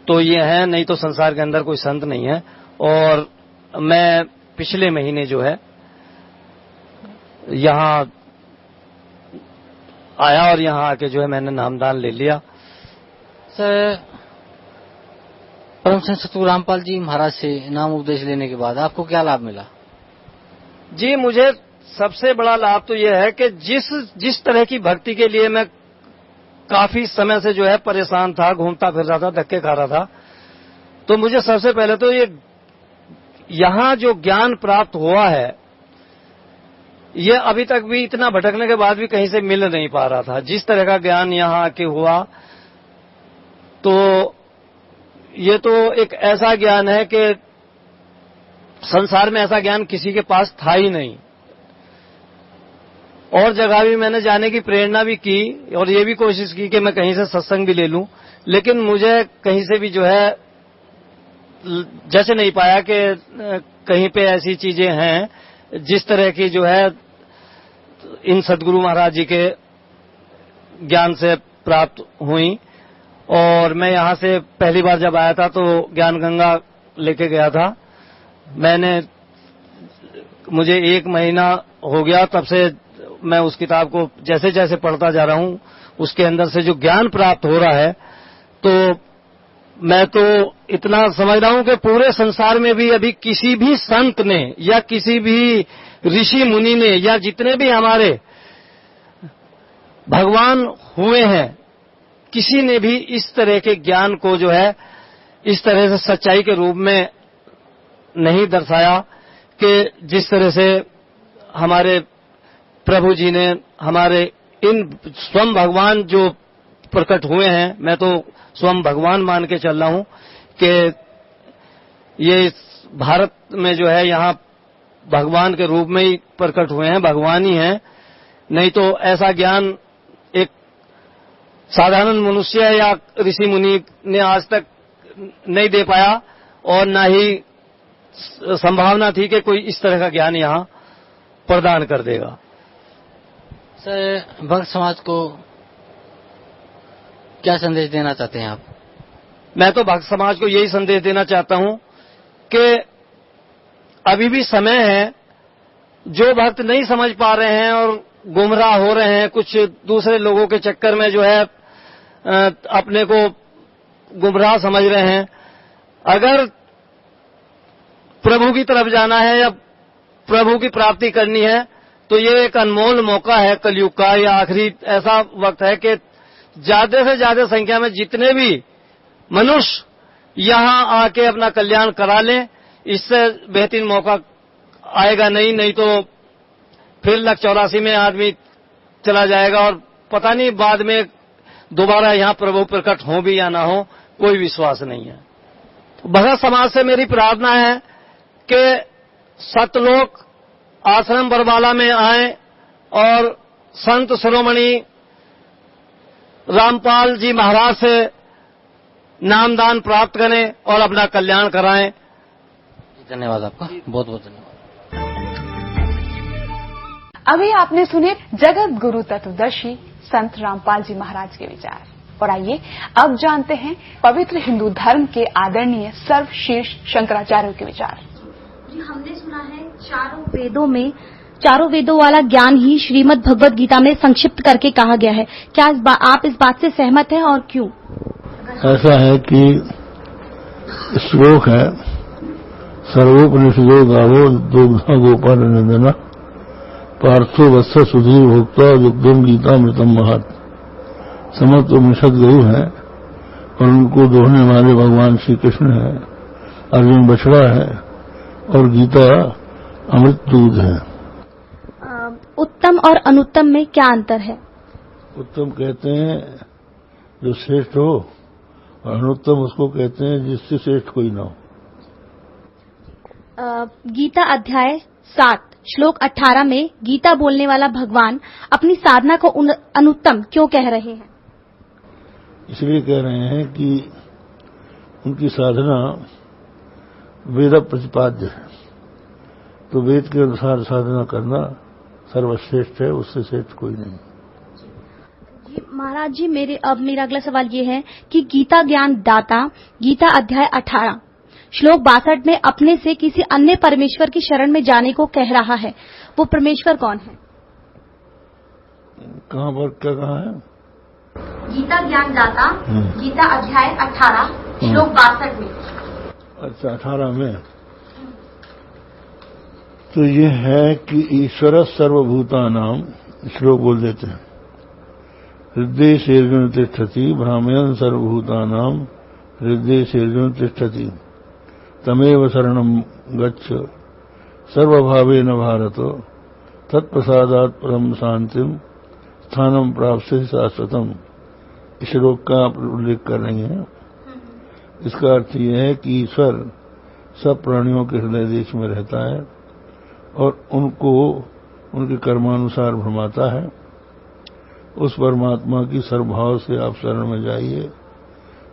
तो ये हैं, नहीं तो संसार के अंदर कोई संत नहीं है। और मैं पिछले महीने जो है यहाँ आया और यहाँ आके जो है मैंने नामदान ले लिया। सर, परम संत सतगुरु रामपाल जी महाराज से नाम उपदेश लेने के बाद आपको क्या लाभ मिला? जी, मुझे सबसे बड़ा लाभ तो यह है कि जिस तरह की भक्ति के लिए मैं काफी समय से जो है परेशान था, घूमता फिर रहा था, धक्के खा रहा था, तो मुझे सबसे पहले तो ये यहाँ जो ज्ञान प्राप्त हुआ है, ये अभी तक भी इतना भटकने के बाद भी कहीं से मिल नहीं पा रहा था। जिस तरह का ज्ञान यहाँ आके हुआ, तो ये तो एक ऐसा ज्ञान है कि संसार में ऐसा ज्ञान किसी के पास था ही नहीं। और जगह भी मैंने जाने की प्रेरणा भी की और ये भी कोशिश की कि मैं कहीं से सत्संग भी ले लूं, लेकिन मुझे कहीं से भी जो है जैसे नहीं पाया कि कहीं पे ऐसी चीजें हैं जिस तरह की जो है इन सदगुरु महाराज जी के ज्ञान से प्राप्त हुई। और मैं यहाँ से पहली बार जब आया था तो ज्ञान गंगा लेके गया था। मुझे 1 महीना हो गया तब से मैं उस किताब को जैसे जैसे पढ़ता जा रहा हूं, उसके अंदर से जो ज्ञान प्राप्त हो रहा है, तो मैं तो इतना समझ रहा हूं कि पूरे संसार में भी अभी किसी भी संत ने या किसी भी ऋषि मुनि ने या जितने भी हमारे भगवान हुए हैं, किसी ने भी इस तरह के ज्ञान को जो है इस तरह से सच्चाई के रूप में नहीं दर्शाया कि जिस तरह से हमारे प्रभु जी ने हमारे इन स्वयं भगवान जो प्रकट हुए हैं, मैं तो स्वयं भगवान मान के चल रहा हूं कि ये भारत में जो है यहाँ भगवान के रूप में ही प्रकट हुए हैं, भगवान ही हैं। नहीं तो ऐसा ज्ञान एक साधारण मनुष्य या ऋषि मुनि ने आज तक नहीं दे पाया और ना ही संभावना थी कि कोई इस तरह का ज्ञान यहाँ प्रदान कर देगा। सर, भक्त समाज को क्या संदेश देना चाहते हैं आप? मैं तो भक्त समाज को यही संदेश देना चाहता हूं कि अभी भी समय है, जो भक्त नहीं समझ पा रहे हैं और गुमराह हो रहे हैं, कुछ दूसरे लोगों के चक्कर में जो है अपने को गुमराह समझ रहे हैं, अगर प्रभु की तरफ जाना है या प्रभु की प्राप्ति करनी है तो ये एक अनमोल मौका है कलयुग का। या आखिरी ऐसा वक्त है कि ज्यादा से ज्यादा संख्या में जितने भी मनुष्य यहां आके अपना कल्याण करा लें, इससे बेहतरीन मौका आएगा नहीं तो फिर 84 में आदमी चला जाएगा और पता नहीं बाद में दोबारा यहां प्रभु प्रकट हो भी या ना हो, कोई विश्वास नहीं है। भगत समाज से मेरी प्रार्थना है कि सतलोक आश्रम बरवाला में आए और संत शिरोमणि रामपाल जी महाराज से नामदान प्राप्त करें और अपना कल्याण कराएं। धन्यवाद आपका, बहुत बहुत धन्यवाद। अभी आपने सुने जगत गुरु तत्वदर्शी संत रामपाल जी महाराज के विचार, और आइए अब जानते हैं पवित्र हिंदू धर्म के आदरणीय सर्वशीर्ष शंकराचार्य के विचार। जी, हमने सुना है चारों वेदों वाला ज्ञान ही श्रीमद् भगवत गीता में संक्षिप्त करके कहा गया है। क्या आप इस बात से सहमत हैं और क्यों? ऐसा है कि श्लोक है, सर्वोपनिषदो गावो दुग्धा गोपाल नंदना पार्थो वत्स सुधीर भोक्ता दुग्धम गीतामृतम महत्। समस्त उपनिषद गरु है और उनको दोहने वाले भगवान श्री कृष्ण है, अर्जुन बछड़ा है और गीता अमृत दूध है। उत्तम और अनुत्तम में क्या अंतर है? उत्तम कहते हैं जो श्रेष्ठ हो और अनुत्तम उसको कहते हैं जिससे श्रेष्ठ कोई ना हो। गीता अध्याय 7 श्लोक 18 में गीता बोलने वाला भगवान अपनी साधना को अनुत्तम क्यों कह रहे हैं? इसलिए कह रहे हैं कि उनकी साधना वेद प्रतिपाद्य है, तो वेद के अनुसार साधना करना सर्वश्रेष्ठ है, उससे श्रेष्ठ कोई नहीं। जी महाराज जी, मेरा अगला सवाल ये है कि गीता ज्ञान दाता गीता अध्याय 18 श्लोक 62 में अपने से किसी अन्य परमेश्वर की शरण में जाने को कह रहा है, वो परमेश्वर कौन है? कहाँ पर क्या कहा है? गीता ज्ञान दाता गीता अध्याय 18 श्लोक 62 में। अच्छा, 18 में तो ये है कि ईश्वर सर्वभूतानां, श्लोक बोल देते हैं, हृदय सेर्जुन तिष्ठति भ्रामयन् सर्वभूतानां हृदय सेर्जुन तिष्ठति तमेव शरणं गच्छ सर्वभावेन भारत तत्प्रसादात् परम शांतिम स्थानम प्राप्स्यसि शाश्वतम। इस श्लोक का आप उल्लेख कर रही हैं। इसका अर्थ यह है कि ईश्वर सब प्राणियों के हृदय देश में रहता है और उनको उनके कर्मानुसार भ्रमाता है। उस परमात्मा की सर्वभाव से आप शरण में जाइए,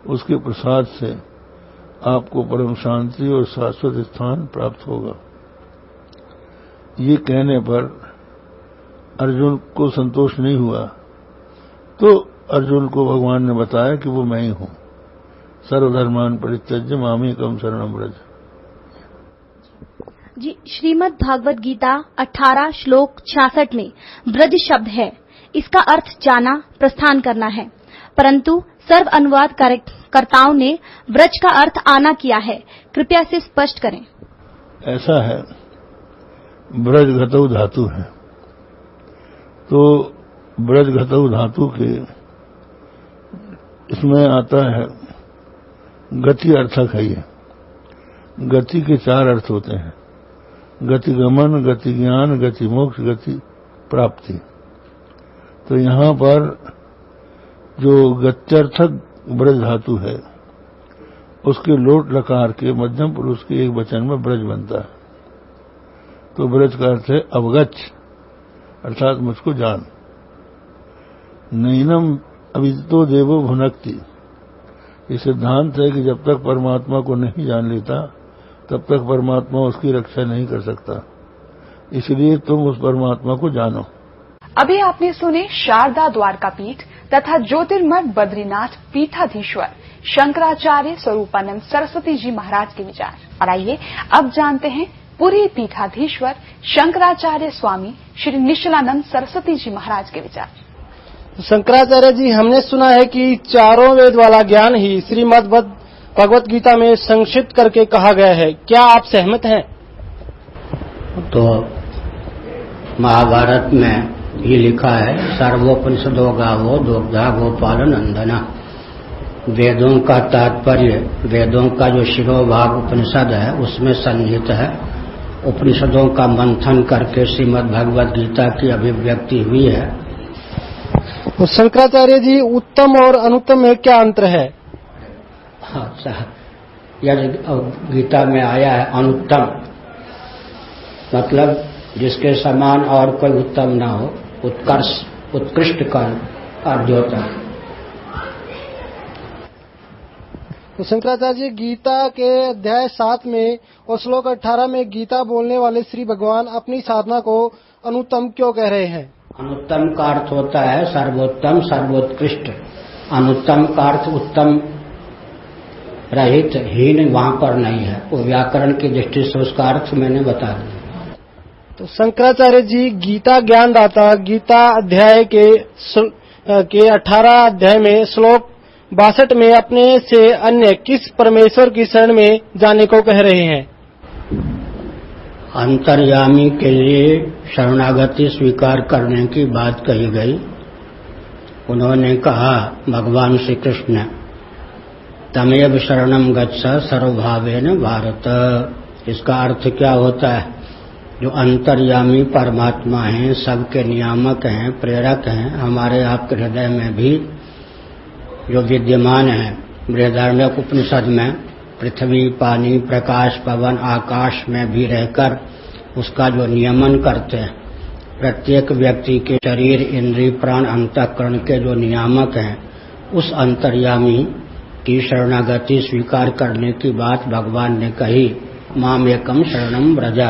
उसके प्रसाद से आपको परम शांति और शाश्वत स्थान प्राप्त होगा। ये कहने पर अर्जुन को संतोष नहीं हुआ, तो अर्जुन को भगवान ने बताया कि वो मैं ही हूं। सर्वधर्मान परित्यज्य मामेकं शरणं व्रज। जी, श्रीमद् भागवत गीता 18 श्लोक 66 में ब्रज शब्द है। इसका अर्थ जाना, प्रस्थान करना है, परंतु सर्व अनुवाद कर्ताओं ने ब्रज का अर्थ आना किया है। कृपया इसे स्पष्ट करें। ऐसा है, ब्रज घतौ धातु है, तो ब्रज घतौ धातु के इसमें आता है गति अर्थक है। ये गति के 4 अर्थ होते हैं, गति गमन, गति ज्ञान, गति मोक्ष, गति प्राप्ति। तो यहाँ पर जो गत्यर्थक ब्रज धातु है उसके लोट लकार के मध्यम पुरुष के एक वचन में ब्रज बनता है। तो ब्रज का अर्थ है अवगच्छ, अर्थात मुझको जान। नैनम अविदितो देवो भुनक्ति। ये सिद्धांत है कि जब तक परमात्मा को नहीं जान लेता तब तक परमात्मा उसकी रक्षा नहीं कर सकता, इसलिए तुम उस परमात्मा को जानो। अभी आपने सुने शारदा द्वारका पीठ तथा ज्योतिर्मठ बद्रीनाथ पीठाधीश्वर शंकराचार्य स्वरूपानंद सरस्वती जी महाराज के विचार। और आइए अब जानते हैं पुरी पीठाधीश्वर शंकराचार्य स्वामी श्री निश्चलानंद सरस्वती जी महाराज के विचार। शंकराचार्य जी, हमने सुना है कि चारों वेद वाला ज्ञान ही श्रीमद् भगवत गीता में संक्षिप्त करके कहा गया है, क्या आप सहमत हैं? तो महाभारत में भी लिखा है, सर्वोपनिषदो गावो दुग्धा गोपाल नंदना। वेदों का तात्पर्य, वेदों का जो शिरोभाग उपनिषद है उसमें संहित है। उपनिषदों का मंथन करके श्रीमद् भगवत गीता की अभिव्यक्ति हुई है। तो शंकराचार्य जी, उत्तम और अनुत्तम में क्या अंतर है? अच्छा, यदि गीता में आया है अनुत्तम, मतलब जिसके समान और कोई उत्तम न हो, उत्कर्ष उत्कृष्ट का अर्थ होता है। तो शंकराचार्य जी, गीता के अध्याय 7 में और श्लोक 18 में गीता बोलने वाले श्री भगवान अपनी साधना को अनुत्तम क्यों कह रहे हैं? अनुत्तम का अर्थ होता है सर्वोत्तम, सर्वोत्कृष्ट। अनुत्तम का अर्थ उत्तम रहित, हीन वहां पर नहीं है। वो व्याकरण की दृष्टि से उसका अर्थ मैंने बता दिया। तो शंकराचार्य जी, गीता ज्ञानदाता गीता अध्याय के 18 अध्याय में श्लोक 62 में अपने से अन्य किस परमेश्वर की शरण में जाने को कह रहे हैं? अंतर्यामी के लिए शरणागति स्वीकार करने की बात कही गई। उन्होंने कहा, भगवान श्री कृष्ण, तमेव शरणम गच्छ सर्वभावेन भारत। इसका अर्थ क्या होता है? जो अंतर्यामी परमात्मा हैं, सबके नियामक हैं, प्रेरक हैं, हमारे आपके हृदय में भी जो विद्यमान है। बृहदारण्यक उपनिषद में पृथ्वी, पानी, प्रकाश, पवन, आकाश में भी रहकर उसका जो नियमन करते हैं, प्रत्येक व्यक्ति के शरीर, इंद्रिय, प्राण, अंतःकरण के जो नियामक हैं, उस अंतर्यामी की शरणागति स्वीकार करने की बात भगवान ने कही। माम एकम शरणम व्रजा।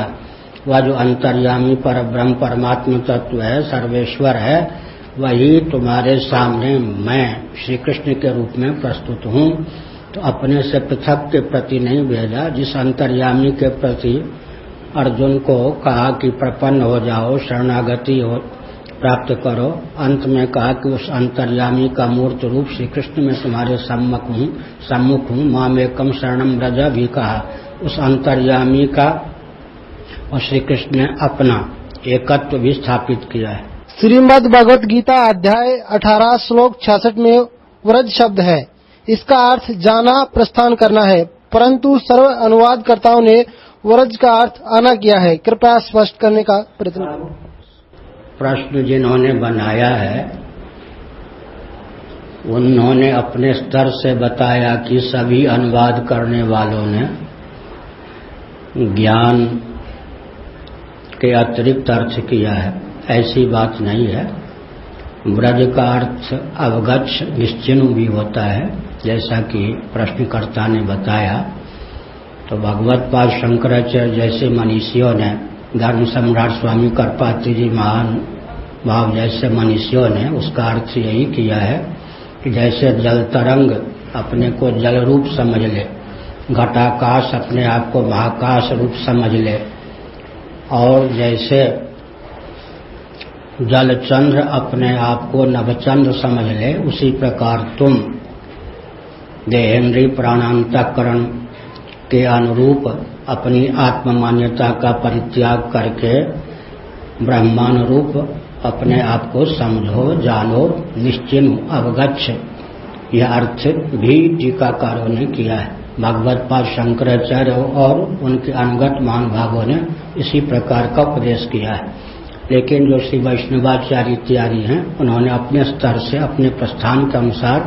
वह जो अंतर्यामी पर ब्रह्म परमात्मा तत्व है, सर्वेश्वर है, वही तुम्हारे सामने मैं श्री कृष्ण के रूप में प्रस्तुत हूँ। तो अपने से पृथक के प्रति नहीं भेजा। जिस अंतर्यामी के प्रति अर्जुन को कहा कि प्रपन्न हो जाओ, शरणागति हो प्राप्त करो, अंत में कहा कि उस अंतर्यामी का मूर्त रूप श्री कृष्ण में तुम्हारे सम्मुख हूँ। माम एकम शरणम व्रजा भी कहा। उस अंतर्यामी का और श्री कृष्ण ने अपना एकत्व भी स्थापित किया है। श्रीमद् भगवत गीता अध्याय 18 श्लोक 66 में व्रज शब्द है। इसका अर्थ जाना, प्रस्थान करना है, परंतु सर्व अनुवादकर्ताओं ने व्रज का अर्थ आना किया है। कृपया स्पष्ट करने का प्रयत्न करें। प्रश्न जिन्होंने बनाया है उन्होंने अपने स्तर से बताया कि सभी अनुवाद करने वालों ने ज्ञान के अतिरिक्त अर्थ किया है। ऐसी बात नहीं है। व्रज का अर्थ अवगच्छ, निश्चिन्न भी होता है, जैसा कि प्रश्नकर्ता ने बताया। तो भगवत पाद शंकराचार्य जैसे मनीषियों ने, धर्म सम्राट स्वामी करपात्री जी महान भाव जैसे मनीषियों ने उसका अर्थ यही किया है कि जैसे जल तरंग अपने को जल रूप समझ ले, घटाकाश अपने आप को महाकाश रूप समझ ले, और जैसे जलचंद्र अपने आप को नभचंद्र समझ ले, उसी प्रकार तुम देहेंद्रिय प्राणांतकरण के अनुरूप अपनी आत्म मान्यता का परित्याग करके ब्रह्मानुरूप अपने आप को समझो, जानो, निश्चिन्ह, अवगच्छ। यह अर्थ भी टीकाकारों ने किया है। भगवत पाद शंकराचार्य और उनके अनुगत महानुभावों ने इसी प्रकार का उपदेश किया है। लेकिन जो श्री वैष्णवाचार्य इत्यादि हैं, उन्होंने अपने स्तर से अपने प्रस्थान के अनुसार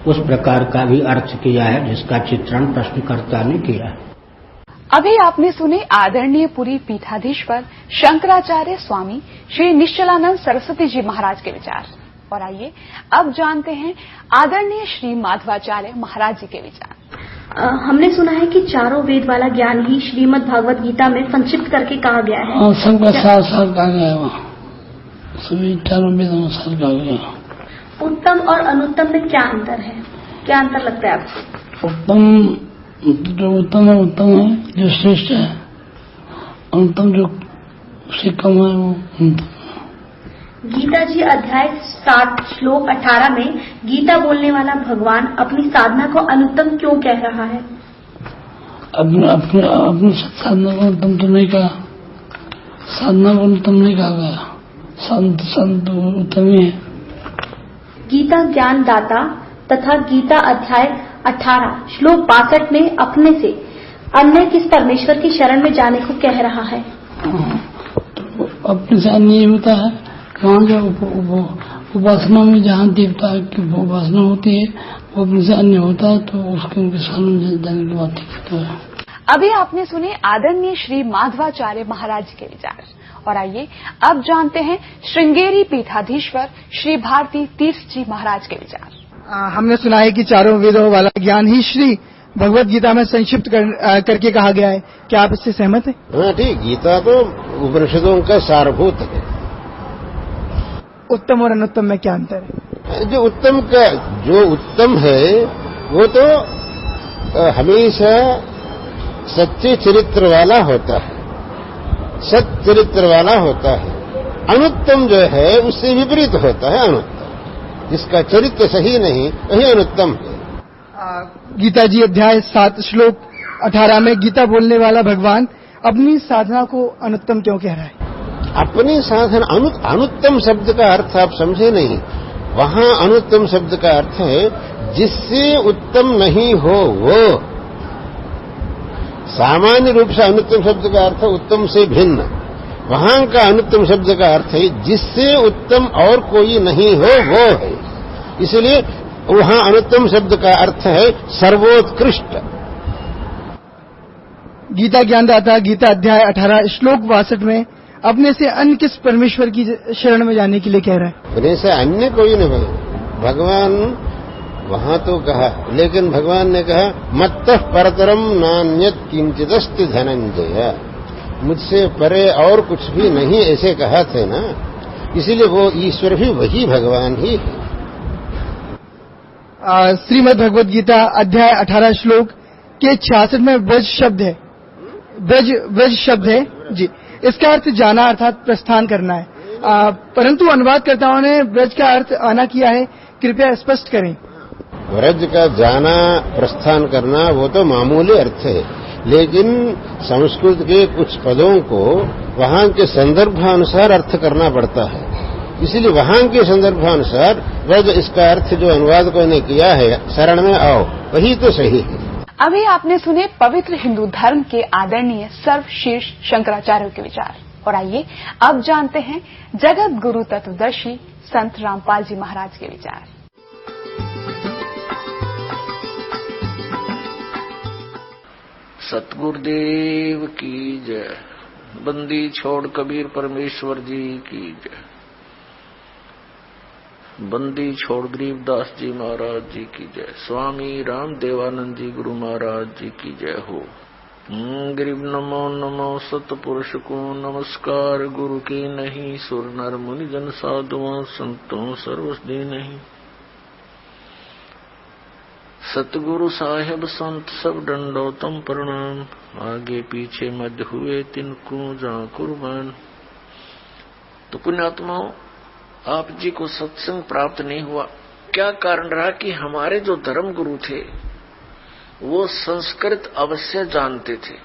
उस प्रकार का भी अर्थ किया है जिसका चित्रण प्रश्नकर्ता ने किया है। अभी आपने सुने आदरणीय पुरी पीठाधीश्वर शंकराचार्य स्वामी श्री निश्चलानंद सरस्वती जी महाराज के विचार। और आइए अब जानते हैं आदरणीय श्री माधवाचार्य महाराज जी के विचार। हमने सुना है कि चारों वेद वाला ज्ञान ही श्रीमद् भागवत गीता में संक्षिप्त करके कहा गया है। सबका साथ साथ कहा गया है, सभी चारों वेद अनुसार कहा गया। उत्तम और अनुत्तम में क्या अंतर है, क्या अंतर लगता है आपको? जो उत्तम है जो श्रेष्ठ है, अनुत्तम जो से कम है वो अनुत्तम। गीता जी अध्याय 7 श्लोक 18 में गीता बोलने वाला भगवान अपनी साधना को अनुत्तम क्यों कह रहा है? अपनी साधना को अनुत्तम तो नहीं कहा, साधना को अनुत्तम नहीं कहा गया, संत उत्तम ही है। गीता ज्ञान दाता तथा गीता अध्याय 18 श्लोक 62 में अपने से अन्य किस परमेश्वर की शरण में जाने को कह रहा है? तो अपने से अन्य होता है वहाँ जो उपासना में जहाँ देवता की उपासना होती है वो अपने से अन्य होता है, तो उसके उनके सामने जाने की बात होता है। अभी आपने सुने आदरणीय श्री माधवाचार्य महाराज के विचार। और आइए अब जानते हैं श्रृंगेरी पीठाधीश्वर श्री भारती तीर्थ जी महाराज के विचार। हमने सुना है कि चारों वेदों वाला ज्ञान ही श्री भगवत गीता में संक्षिप्त करके कहा गया है। क्या आप इससे सहमत हैं? हाँ ठीक, गीता तो उपनिषदों का सारभूत है। उत्तम और अनुत्तम में क्या अंतर है? जो उत्तम है वो तो हमेशा सच्चे चरित्र वाला होता है, सत चरित्र वाला होता है। अनुत्तम जो है उससे विपरीत होता है अनुत्तम, जिसका चरित्र सही नहीं वही अनुत्तम है। गीता जी अध्याय 7 श्लोक 18 में गीता बोलने वाला भगवान अपनी साधना को अनुत्तम क्यों कह रहा है? अपनी साधना अनुत्तम शब्द का अर्थ आप समझे नहीं। वहाँ अनुत्तम शब्द का अर्थ है जिससे उत्तम नहीं हो वो। सामान्य रूप से अनुत्तम शब्द का अर्थ उत्तम से भिन्न। वहाँ का अनुत्तम शब्द का अर्थ है जिससे उत्तम और कोई नहीं हो वो है। इसलिए वहाँ अनुत्तम शब्द का अर्थ है सर्वोत्कृष्ट। गीता ज्ञानदाता गीता अध्याय 18 श्लोक 62 में अपने से अन्य किस परमेश्वर की शरण में जाने के लिए कह रहा है? अपने से अन्य कोई नहीं। भगवान वहाँ तो कहा, लेकिन भगवान ने कहा मत्तः परतरम नान्यत् किंचिदस्ति धनंजय, मुझसे परे और कुछ भी नहीं, ऐसे कहा थे ना। इसीलिए वो ईश्वर भी वही भगवान ही है। श्रीमद् भगवद गीता अध्याय 18 श्लोक के 66 में ब्रज शब्द है, ब्रज शब्द है जी। इसका अर्थ जाना अर्थात प्रस्थान करना है, परंतु अनुवादकर्ताओं ने ब्रज का अर्थ आना किया है। कृपया स्पष्ट करें। ब्रज का जाना प्रस्थान करना वो तो मामूली अर्थ है, लेकिन संस्कृत के कुछ पदों को वहाँ के संदर्भानुसार अर्थ करना पड़ता है। इसलिए वहाँ के संदर्भानुसार ब्रज इसका अर्थ जो अनुवादकों ने किया है शरण में आओ, वही तो सही है। अभी आपने सुने पवित्र हिंदू धर्म के आदरणीय सर्वशीर्ष शंकराचार्य के विचार। और आइए अब जानते हैं जगत गुरु तत्वदर्शी संत रामपाल जी महाराज के विचार। सतगुरुदेव की जय। बंदी छोड़ कबीर परमेश्वर जी की जय। बंदी छोड़ गरीबदास जी महाराज जी की जय। स्वामी राम देवानंद जी गुरु महाराज जी की जय हो। गरीब नमो नमो सतपुरुष को नमस्कार, गुरु की नहीं सुर नर मुनि जन साधुओं संतों सर्वस्दी नहीं। सतगुरु साहेब संत सब दंडोतम प्रणाम, आगे पीछे मध्य हुए तिनको जा कुर्बान। तो पुण्यात्माओं, आप जी को सत्संग प्राप्त नहीं हुआ, क्या कारण रहा कि हमारे जो धर्म गुरु थे वो संस्कृत अवश्य जानते थे,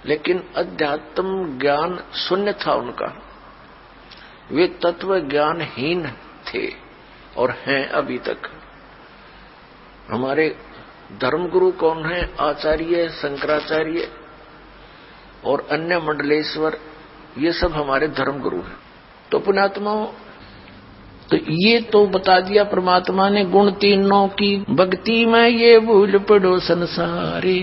लेकिन अध्यात्म ज्ञान शून्य था उनका। वे तत्व ज्ञानहीन थे और हैं अभी तक। हमारे धर्मगुरु कौन है? आचार्य, शंकराचार्य और अन्य मंडलेश्वर, ये सब हमारे धर्मगुरु हैं। तो पुण्यात्माओं, तो ये तो बता दिया परमात्मा ने गुण तीनों की, भक्ति में ये भूल पड़ो संसारे,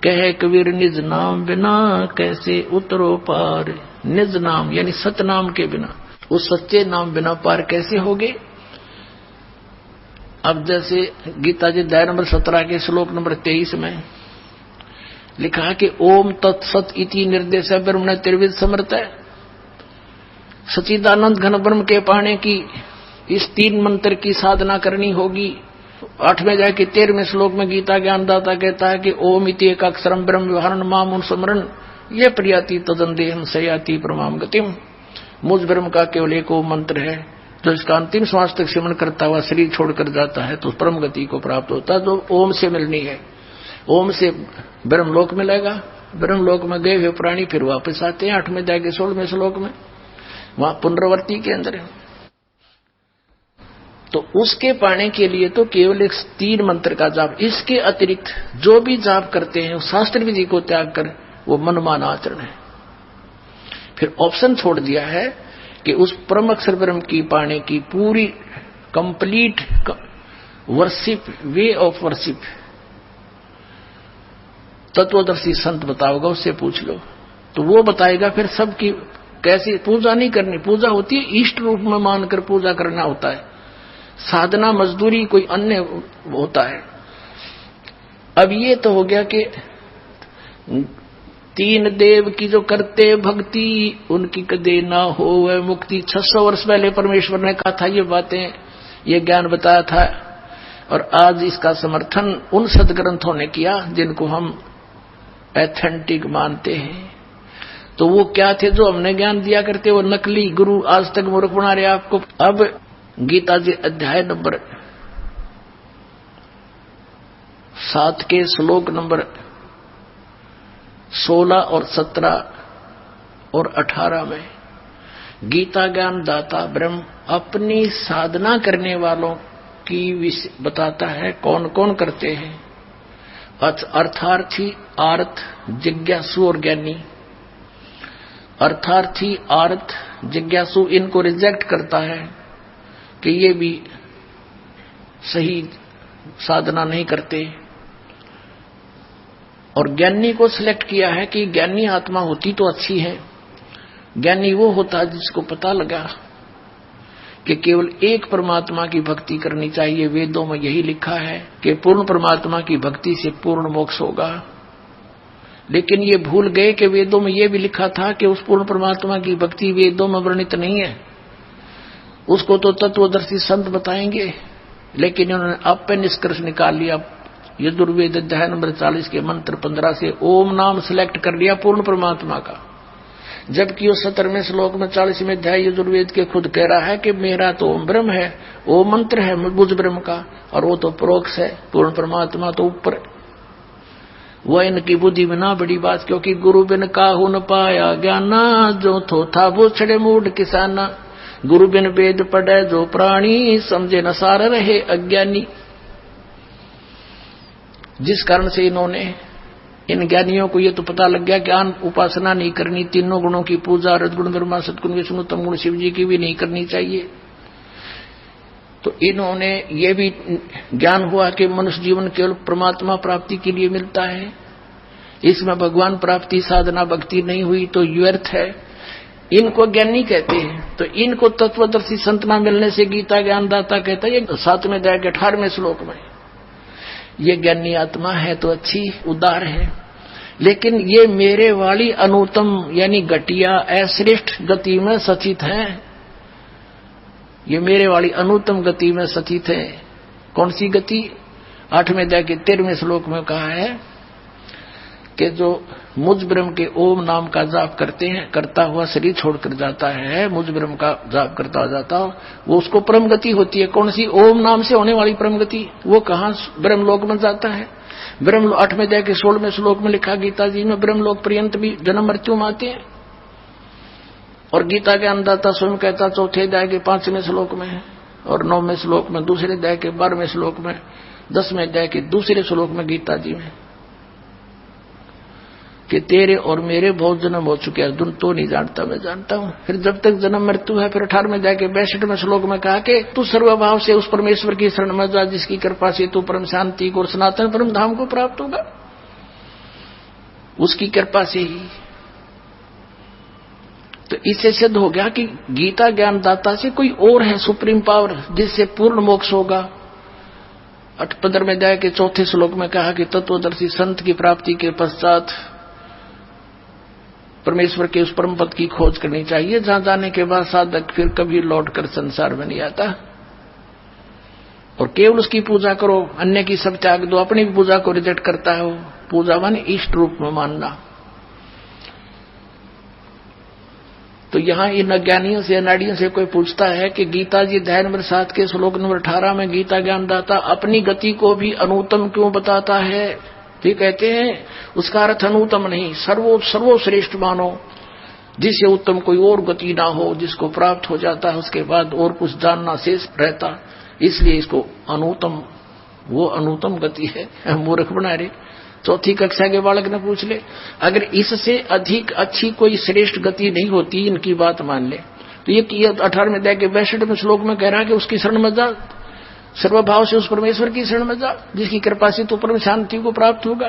कहे कबीर निज नाम बिना कैसे उतरो पार। निज नाम यानी सतनाम के बिना, उस सच्चे नाम बिना पार कैसे होगे? अब जैसे गीता जी अध्याय नंबर 17 के श्लोक नंबर 23 में लिखा है कि ओम तत्सत इति निर्देश ब्रह्मण त्रिविध समर्थ है। सच्चिदानंद घन ब्रह्म के पाने की इस 3 मंत्र की साधना करनी होगी। 8वें अध्याय के 13वें श्लोक में गीता ज्ञानदाता कहता है कि ओम इति एक अक्षरम ब्रह्म व्यवहारण माम स्मरण ये प्रियाति तदन देहम सयाति परमाम गतिम। मुझ ब्रह्म का केवल एक ओम मंत्र है, जो इसका अंतिम श्वास तक सिमरण करता हुआ शरीर छोड़कर जाता है तो परम गति को प्राप्त होता है, जो ओम से मिलनी है। ओम से ब्रह्मलोक मिलेगा। ब्रह्मलोक में गए हुए प्राणी फिर वापस आते हैं। 8वें अध्याय के 16वें श्लोक में वहां पुनरावृत्ति के अंदर है। तो उसके पाने के लिए तो केवल एक 3 मंत्र का जाप, इसके अतिरिक्त जो भी जाप करते हैं शास्त्र विधि को त्याग कर वो मनमाना आचरण है। फिर ऑप्शन छोड़ दिया है कि उस परम अक्षर ब्रह्म की पाने की पूरी complete worship, way of worship तत्वदर्शी संत बताओगा, उससे पूछ लो तो वो बताएगा फिर सबकी कैसी पूजा नहीं करनी। पूजा होती है इष्ट रूप में मानकर पूजा करना होता है, साधना मजदूरी कोई अन्य होता है। अब ये तो हो गया कि 3 देव की जो करते भक्ति उनकी कदे ना हो वह मुक्ति। 600 वर्ष पहले परमेश्वर ने कहा था ये बातें, ये ज्ञान बताया था, और आज इसका समर्थन उन सदग्रंथों ने किया जिनको हम एथेंटिक मानते हैं। तो वो क्या थे जो हमने ज्ञान दिया करते? वो नकली गुरु आज तक मूर्ख बना रहे आपको। अब गीता जी अध्याय नंबर 7 के श्लोक नंबर 16 और 17 और 18 में गीता ज्ञान दाता ब्रह्म अपनी साधना करने वालों की बताता है कौन कौन करते हैं। अर्थार्थी, आर्थ, जिज्ञासु और ज्ञानी। अर्थार्थी, आर्थ, जिज्ञासु इनको रिजेक्ट करता है कि ये भी सही साधना नहीं करते, और ज्ञानी को सिलेक्ट किया है कि ज्ञानी आत्मा होती तो अच्छी है। ज्ञानी वो होता है जिसको पता लगा कि केवल एक परमात्मा की भक्ति करनी चाहिए। वेदों में यही लिखा है कि पूर्ण परमात्मा की भक्ति से पूर्ण मोक्ष होगा। लेकिन ये भूल गए कि वेदों में यह भी लिखा था कि उस पूर्ण परमात्मा की भक्ति वेदों में वर्णित नहीं है, उसको तो तत्वदर्शी संत बताएंगे। लेकिन उन्होंने आप पे निष्कर्ष निकाल लिया। यजुर्वेद अध्याय नंबर 40 के मंत्र 15 से ओम नाम सिलेक्ट कर लिया पूर्ण परमात्मा का, जबकि वो 17वें श्लोक में 40वें अध्याय यजुर्वेद के खुद कह रहा है कि मेरा तो ओम ब्रह्म है, ओम मंत्र है मुझ ब्रह्म का, और वो तो परोक्ष है, पूर्ण परमात्मा तो ऊपर। वह इनकी बुद्धि में ना बड़ी बात, क्योंकि गुरु बिन काहू न पाया ज्ञाना, जो थो था वो छड़े मूड किसाना। गुरु बिन वेद पढ़े जो प्राणी, समझे न सार रहे अज्ञानी। जिस कारण से इन्होंने, इन ज्ञानियों को ये तो पता लग गया ज्ञान उपासना नहीं करनी, तीनों गुणों की पूजा, रजगुण ब्रह्मा सतगुण विष्णु तम गुण शिव जी की भी नहीं करनी चाहिए। तो इन्होंने ये भी ज्ञान हुआ कि मनुष्य जीवन केवल परमात्मा प्राप्ति के लिए मिलता है, इसमें भगवान प्राप्ति साधना भक्ति नहीं हुई तो व्यर्थ है। इनको ज्ञानी कहते हैं। तो इनको तत्वदर्शी संत ना मिलने से गीता ज्ञानदाता कहता है, ये 7वें अध्याय के 18वें श्लोक में, ये ज्ञानी आत्मा है तो अच्छी उदार है, लेकिन ये मेरे वाली अनुत्तम यानी घटिया अश्रेष्ठ गति में सचित है। ये मेरे वाली अनुत्तम गति में सचित है। कौन सी गति? 8वें अध्याय के 13वें श्लोक में कहा है कि जो मुझ ब्रह्म के ओम नाम का जाप करता हुआ शरीर छोड़कर जाता है, मुझ ब्रह्म का जाप करता जाता, वो उसको परम गति होती है। कौन सी? ओम नाम से होने वाली परम गति। वो कहाँ ब्रह्मलोक में जाता है? ब्रह्म 8वें अध्याय के 16वें श्लोक में लिखा गीता जी में, ब्रह्मलोक पर्यंत भी जन्म मृत्यु में आते हैं। और गीता के अन्नदाता स्वयं कहता 4थे अध्याय के 5वें श्लोक में है, और 9वें श्लोक में, 2 अध्याय के 12वें श्लोक में, 10वें अध्याय के 2 श्लोक में गीता जी में कि तेरे और मेरे बहुत जन्म हो चुके हैं, अर्जुन तो नहीं जानता, मैं जानता हूं। फिर जब तक जन्म मृत्यु है, फिर 18वें अध्याय के 62वें श्लोक में कहा कि तू सर्वभाव से उस परमेश्वर की शरण में जा जिसकी कृपा से तू परम शांति को और सनातन परम धाम को प्राप्त होगा, उसकी कृपा से ही। तो इससे सिद्ध हो गया कि गीता ज्ञानदाता से कोई और है सुप्रीम पावर, जिससे पूर्ण मोक्ष होगा। 15वें अध्याय के 4थे श्लोक में कहा कि तत्वदर्शी संत की प्राप्ति के पश्चात परमेश्वर के उस परम पद की खोज करनी चाहिए, जहां जाने के बाद साधक फिर कभी लौटकर संसार में नहीं आता, और केवल उसकी पूजा करो, अन्य की सब त्याग दो। अपनी पूजा को रिजेक्ट करता है वो, पूजा माने इष्ट रूप में मानना। तो यहां इन अज्ञानियों से, अनाड़ियों से कोई पूछता है कि गीता जी अध्याय नंबर 7 के श्लोक नंबर 18 में गीता ज्ञानदाता अपनी गति को भी अनुत्तम क्यों बताता है? तो कहते हैं उसका अर्थ अनुत्तम नहीं, सर्वश्रेष्ठ मानो, जिससे उत्तम कोई और गति ना हो, जिसको प्राप्त हो जाता है उसके बाद और कुछ जानना शेष रहता, इसलिए इसको अनुत्तम, वो अनुत्तम गति है। मूर्ख बना रहे। 4ठी कक्षा के बालक ने पूछ ले, अगर इससे अधिक अच्छी कोई श्रेष्ठ गति नहीं होती, इनकी बात मान ले, तो ये 18वें अध्याय के 62वें श्लोक में कह रहा है कि उसकी शरण में जा, सर्वभाव से उस परमेश्वर की शरण में जा जिसकी कृपा से तो परम शांति को प्राप्त होगा।